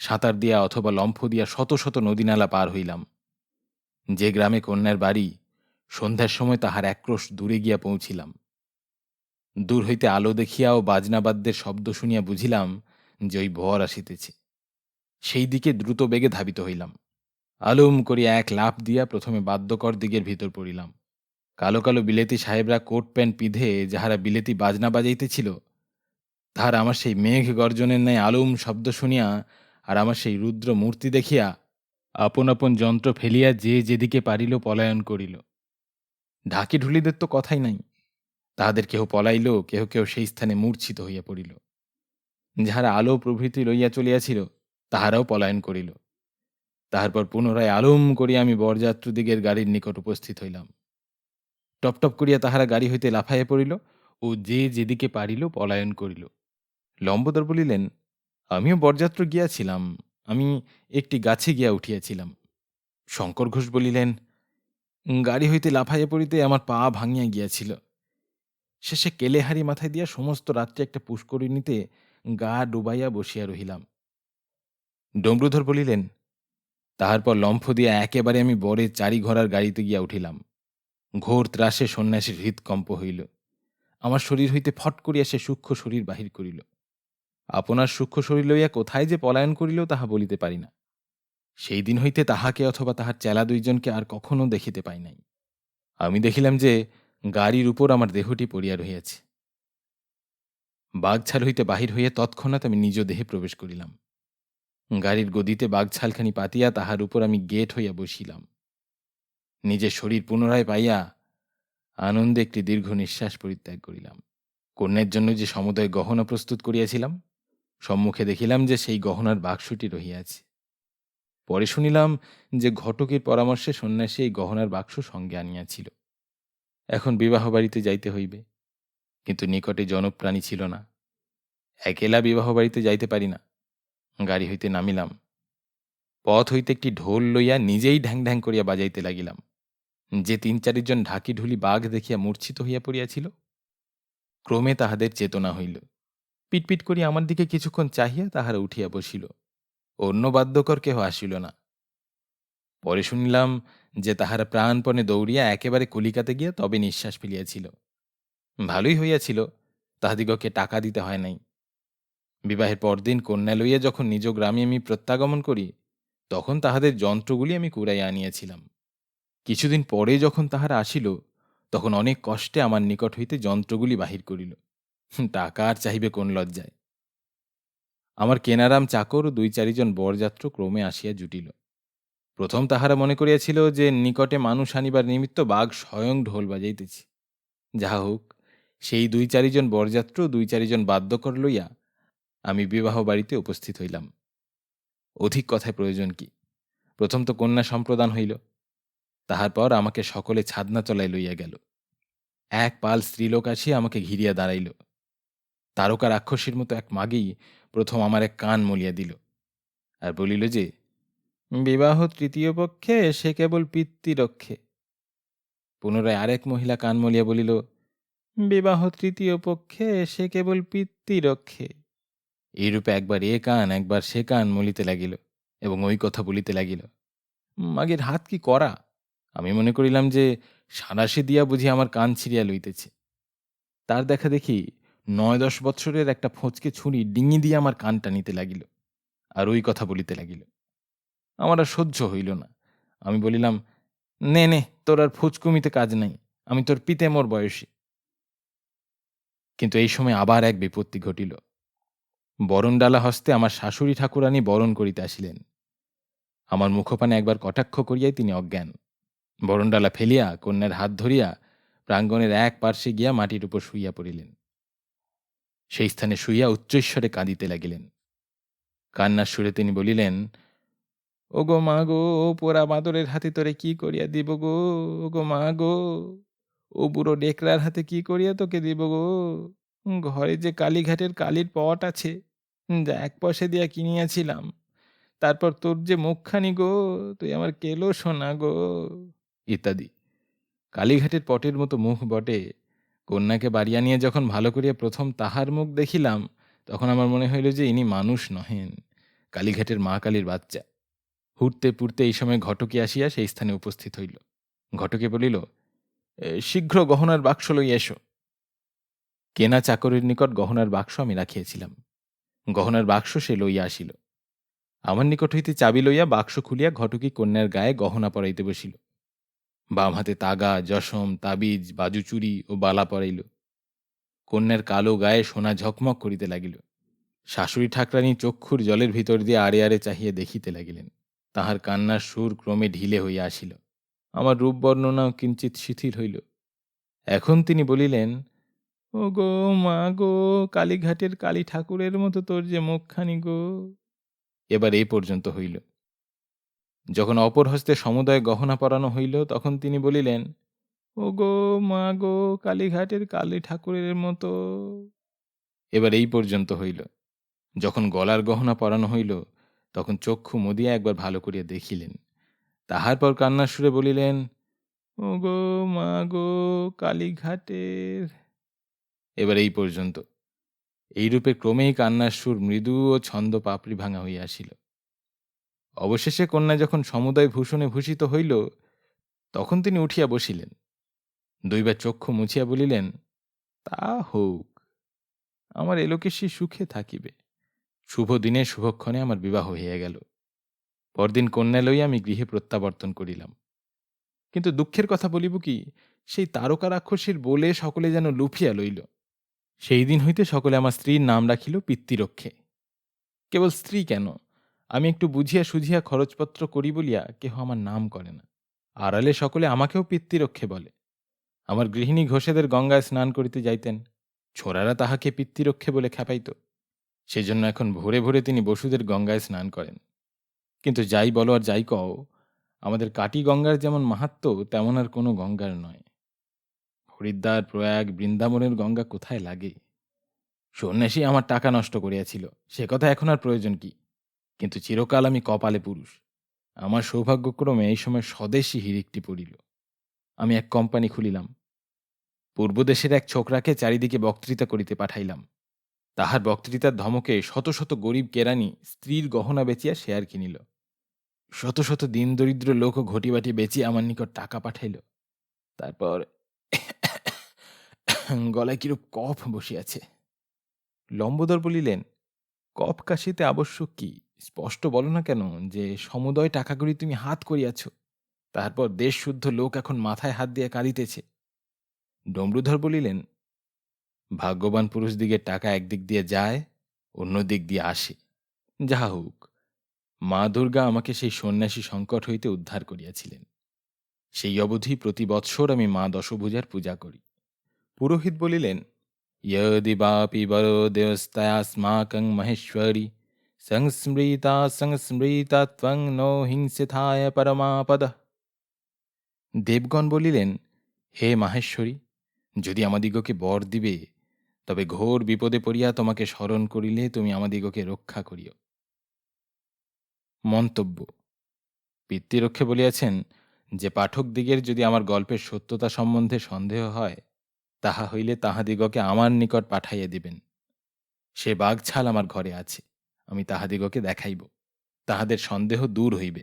সাঁতার দিয়া অথবা লম্ফ দিয়া শত শত নদীনালা পার হইলাম। যে গ্রামে কন্যার বাড়ি, সন্ধ্যার সময় তাহার একক্রোশ দূরে গিয়া পৌঁছিলাম। দূর হইতে আলো দেখিয়া ও বাজনাবাদ্যের শব্দ শুনিয়া বুঝিলাম যে ওই বর আসিতেছে। সেই দিকে দ্রুত বেগে ধাবিত হইলাম। আলুম করিয়া এক লাফ দিয়া প্রথমে বাদ্যকর দিকের ভিতর পড়িলাম। কালো কালো বিলেতি সাহেবরা কোট প্যান্ট পিঁধে যাহারা বিলেতি বাজনা বাজাইতেছিল, তাহার আমার সেই মেঘ গর্জনের ন্যায় আলুম শব্দ শুনিয়া আর আমার সেই রুদ্র মূর্তি দেখিয়া আপন আপন যন্ত্র ফেলিয়া যে যেদিকে পারিল পলায়ন করিল। ঢাকি ঢুলিদের তো কথাই নাই। তাহাদের কেহ পলাইল, কেহ কেহ সেই স্থানে মূর্ছিত হইয়া পড়িল। যাহারা আলো প্রভৃতি লইয়া চলিয়াছিল, তাহারাও পলায়ন করিল। তাহারপর পুনরায় আলুম করিয়া আমি বরযাত্রীদিগের গাড়ির নিকট উপস্থিত হইলাম। টপটপ করিয়া তাহারা গাড়ি হইতে লাফাইয়া পড়িল ও যে যেদিকে পারিল পলায়ন করিল। লম্বোদর বলিলেন, আমিও বরযাত্র গিয়াছিলাম, আমি একটি গাছে গিয়া উঠিয়াছিলাম। শঙ্কর ঘোষ বলিলেন, গাড়ি হইতে লাফাইয়া পড়িতে আমার পা ভাঙিয়া গিয়াছিল। শেষে কেলেহারি মাথায় দিয়া সমস্ত রাত্রে একটা পুষ্করিণীতে গা ডুবাইয়া বসিয়া রহিলাম। ডমরুধর বলিলেন, তাহার পর লম্ফ দিয়া একেবারে আমি বরের চারি ঘোড়ার গাড়িতে গিয়া উঠিলাম। ঘোর ত্রাসে সন্ন্যাসীর হৃৎকম্প হইল। আমার শরীর হইতে ফট করিয়া সে সূক্ষ্ম শরীর বাহির করিল। আপনার সূক্ষ্ম শরীর লইয়া কোথায় যে পলায়ন করিল তাহা বলিতে পারি না। সেই দিন হইতে তাহাকে অথবা তাহার চেলা দুইজনকে আর কখনো দেখিতে পাই নাই। আমি দেখিলাম যে গাড়ির উপর আমার দেহটি পড়িয়া রহিয়াছে। বাঘছাল হইতে বাহির হইয়া তৎক্ষণাৎ আমি নিজ দেহে প্রবেশ করিলাম। গাড়ির গদিতে বাঘছালখানি পাতিয়া তাহার উপর আমি গেট হইয়া বসিলাম। নিজের শরীর পুনরায় পাইয়া আনন্দে একটি দীর্ঘ নিঃশ্বাস পরিত্যাগ করিলাম। কন্যার জন্য যে সমুদয় গহনা প্রস্তুত করিয়াছিলাম, সম্মুখে দেখিলাম যে সেই গহনার বাক্সটি রহিয়াছে। পরে শুনিলাম যে ঘটকের পরামর্শে সন্ন্যাসী এই গহনার বাক্স সঙ্গে আনিয়াছিল। এখন বিবাহ বাড়িতে যাইতে হইবে, কিন্তু নিকটে জনপ্রাণী ছিল না। একেলা বিবাহ বাড়িতে যাইতে পারি না। গাড়ি হইতে নামিলাম। পথ হইতে একটি ঢোল লইয়া নিজেই ঢ্যাং ঢ্যাং করিয়া বাজাইতে লাগিলাম। যে ৩-৪ জন ঢাকি ঢুলি বাঘ দেখিয়া মূর্ছিত হইয়া পড়িয়াছিল, ক্রমে তাহাদের চেতনা হইল। পিটপিট করিয়া আমার দিকে কিছুক্ষণ চাহিয়া তাহারা উঠিয়া বসিল। অন্য বাদ্যকর কেহ আসিল না। পরে শুনিলাম যে তাহারা প্রাণপণে দৌড়িয়া একেবারে কলিকাতে গিয়া তবে নিঃশ্বাস ফেলিয়াছিল। ভালোই হইয়াছিল, তাহাদিগকে টাকা দিতে হয় নাই। বিবাহের পরদিন কন্যা লইয়া যখন নিজ গ্রামে আমি প্রত্যাগমন করি, তখন তাহাদের যন্ত্রগুলি আমি কুড়াইয়া আনিয়াছিলাম। কিছুদিন পরে যখন তাহারা আসিল, তখন অনেক কষ্টে আমার নিকট হইতে যন্ত্রগুলি বাহির করিল। টাকা আর চাহিবে কোন লজ্জায়। আমার কেনারাম চাকর ও ২-৪ জন বরযাত্র ক্রমে আসিয়া জুটিল। প্রথম তাহারা মনে করিয়াছিল যে নিকটে মানুষ আনিবার নিমিত্ত বাঘ স্বয়ং ঢোল বাজাইতেছে। যাহা হোক, সেই ২-৪ জন বরযাত্র ২-৪ জন বাদ্যকর লইয়া আমি বিবাহ বাড়িতে উপস্থিত হইলাম। অধিক কথায় প্রয়োজন কি? প্রথম তো কন্যা সম্প্রদান হইল। তাহার পর আমাকে সকলে ছাদনাতলায় লইয়া গেল। এক পাল স্ত্রীলোক আসিয়া আমাকে ঘিরিয়া দাঁড়াইল। তারকা রাক্ষসীর মতো এক মাগী প্রথম আমার এক কান মলিয়া দিল, আর বলিল যে, বিবাহ তৃতীয় পক্ষে সে কেবল পিতৃরক্ষে। পুনরায় আরেক মহিলা কান মলিয়া বলিল, বিবাহ তৃতীয় পক্ষে সে কেবল পিতৃরক্ষে। এইরূপে একবার এ কান একবার সে কান মলিতে লাগিল এবং ওই কথা বলিতে লাগিল। মাগের হাত কি করা! আমি মনে করিলাম যে সাঁড়াশি দিয়া বুঝি আমার কান ছিঁড়িয়া লইতেছে। তার দেখা দেখি ৯-১০ বৎসরের একটা ফোঁচকে ছুরি ডিঙি দিয়ে আমার কানটা নিতে লাগিল, আর ওই কথা বলিতে লাগিল। আমার আর সহ্য হইল না। আমি বলিলাম, নে নে, তোর আর ফুচকুমিতে কাজ নাই, আমি তোর পিতে মোর বয়সী। কিন্তু এই সময় আবার এক বিপত্তি ঘটিল। বরণডালা হস্তে আমার শাশুড়ি ঠাকুরানী বরণ করিতে আসিলেন। আমার মুখপানে একবার কটাক্ষ করিয়াই তিনি অজ্ঞান। বরণডালা ফেলিয়া কন্যার হাত ধরিয়া প্রাঙ্গণের এক পার্শ্বে গিয়া মাটির উপর শুইয়া পড়িলেন। সেই স্থানে শুইয়া উচ্চৈঃস্বরে কাঁদিতে লাগিলেন। কান্নার সুরে তিনি বলিলেন, ওগো মা গো, পোড়া বাঁদরের হাতে তোরে কি করিয়া দিব গো, ওগো মা গো, ও বুড়ো ডেকরার হাতে কি করিয়া তোকে দিব গো। ঘরে যে কালীঘাটের কালীর পট আছে, যা ১ পয়সা দিয়া কিনিয়াছিলাম, তারপর তোর যে মুখখানি গো, তুই আমার কেলো সোনা গো, ইত্যাদি। কালীঘাটের পটের মতো মুখ বটে। কন্যাকে বাড়ি আনিয়া যখন ভালো করিয়া প্রথম তাহার মুখ দেখিলাম, তখন আমার মনে হইল যে ইনি মানুষ নহেন, কালীঘাটের মা কালীর বাচ্চা। হুড়তে পুড়তে এই সময় ঘটকে আসিয়া সেই স্থানে উপস্থিত হইল। ঘটকে বলিল, শীঘ্র গহনার বাক্স লইয়া এসো। কেনা চাকরের নিকট গহনার বাক্স আমি রাখিয়াছিলাম। গহনার বাক্স সে লইয়া আসিল। আমার নিকট হইতে চাবি লইয়া বাক্স খুলিয়া ঘটকি কন্যার গায়ে গহনা পরাইতে বসিল। বাম হাতে তাগা, যশম, তাবিজ, বাজুচুরি ও বালা পরাইল। কন্যার কালো গায়ে সোনা ঝকমক করিতে লাগিল। শাশুড়ি ঠাকরানী চক্ষুর জলের ভিতর দিয়ে আড়ে আড়ে চাহিয়া দেখিতে লাগিলেন। তাহার কান্নার সুর ক্রমে ঢিলে হইয়া আসিল। আমার রূপ বর্ণনাও কিঞ্চিৎ শিথিল হইল। এখন তিনি বলিলেন, ও গো মা গো, কালীঘাটের কালী ঠাকুরের মতো তোর যে মুখখানি গো। এবার এই পর্যন্ত হইল। যখন অপর হস্তে সমুদয় গহনা পরানো হইল, তখন তিনি বলিলেন, ও গো মা গো, কালীঘাটের কালী ঠাকুরের মতো। এবার এই পর্যন্ত হইল। যখন গলার গহনা পরানো হইল, তখন চক্ষু মুদিয়া একবার ভালো করিয়া দেখিলেন। তাহার পর কান্নার সুরে বলিলেন, ও গো মা গো, কালীঘাটের। এবার এই পর্যন্ত। এইরূপে ক্রমেই কান্নার সুর মৃদু ও ছন্দ পাপড়ি ভাঙা হইয়া আসিল। অবশেষে কন্যা যখন সমুদয় ভূষণে ভূষিত হইল, তখন তিনি উঠিয়া বসিলেন। ২ বার চক্ষু মুছিয়া বলিলেন, তা হোক, আমার এলোকেশী সুখে থাকিবে। শুভ দিনে শুভক্ষণে আমার বিবাহ হইয়া গেল। পরদিন কন্যা লইয়া আমি গৃহে প্রত্যাবর্তন করিলাম। কিন্তু দুঃখের কথা বলিব কি, সেই তারকা রাক্ষসীর বলে সকলে যেন লুফিয়া লইল। সেই দিন হইতে সকলে আমার স্ত্রীর নাম রাখিল পিতৃরক্ষে। কেবল স্ত্রী কেন, আমি একটু বুঝিয়া সুঝিয়া খরচপত্র করি বলিয়া কেহ আমার নাম করে না। আড়ালে সকলে আমাকেও পিতৃরক্ষে বলে। আমার গৃহিণী ঘোষেদের গঙ্গায় স্নান করিতে যাইতেন, ছোড়ারা তাহাকে পিতৃরক্ষে বলে খেপাইত। সেজন্য এখন ভোরে ভোরে তিনি বসুদের গঙ্গায় স্নান করেন। কিন্তু যাই বলো আর যাই কও, আমাদের কাটি গঙ্গার যেমন মাহাত্ম্য তেমন আর কোনো গঙ্গার নয়। হরিদ্বার, প্রয়াগ, বৃন্দাবনের গঙ্গা কোথায় লাগে? সন্ন্যাসী আমার টাকা নষ্ট করিয়াছিল, সে কথা এখন আর প্রয়োজন কি? কিন্তু চিরকাল আমি কপালে পুরুষ। আমার সৌভাগ্যক্রমে এই সময় স্বদেশী হিরিকটি পড়িল। আমি এক কোম্পানি খুলিলাম। পূর্বদেশের এক ছোকরাকে চারিদিকে বক্তৃতা করিতে পাঠাইলাম। তাহার বক্তৃতার ধমকে শত শত গরিব কেরানি স্ত্রীর গহনা বেচিয়া শেয়ার কিনিল। শত শত দিন দরিদ্র লোকও ঘটিবাটি বেচিয়া আমার নিকট টাকা পাঠাইল। তারপর গলায় কিরূপ কফ বসিয়াছে। লম্বোদর বলিলেন, কফ কাশিতে আবশ্যক কি? স্পষ্ট বলো না কেন যে সমুদয় টাকাকড়ি তুমি হাত করিয়াছ। তারপর দেশ শুদ্ধ লোক এখন মাথায় হাত দিয়া কাঁদিতেছে। ডমরুধর বলিলেন, ভাগ্যবান পুরুষদিগের টাকা একদিক দিয়ে যায়, অন্য দিক দিয়ে আসে। যাহা হোক, মা দুর্গা আমাকে সেই সন্ন্যাসী সংকট হইতে উদ্ধার করিয়াছিলেন। সেই অবধি প্রতি বৎসর আমি মা দশভুজার পূজা করি। পুরোহিত বলিলেন, यदि वापि वरोदेवस्तास्माकं महेश्वरी সংস্মৃতা সংস্মৃতা ত্বং নো হিংসিথায় পরমাপদ। দেবগণ বলিলেন, হে মাহেশ্বরী, যদি আমাদিগকে বর দিবে, তবে ঘোর বিপদে পড়িয়া তোমাকে স্মরণ করিলে তুমি আমাদিগকে রক্ষা করিও। মন্তব্য: পিতৃরক্ষে বলিয়াছেন যে পাঠকদিগের যদি আমার গল্পের সত্যতা সম্বন্ধে সন্দেহ হয়, তাহা হইলে তাহাদিগকে আমার নিকট পাঠাইয়া দিবেন। সে বাঘছাল আমার ঘরে আছে, আমি তাহাদিগকে দেখাইব, তাহাদের সন্দেহ দূর হইবে।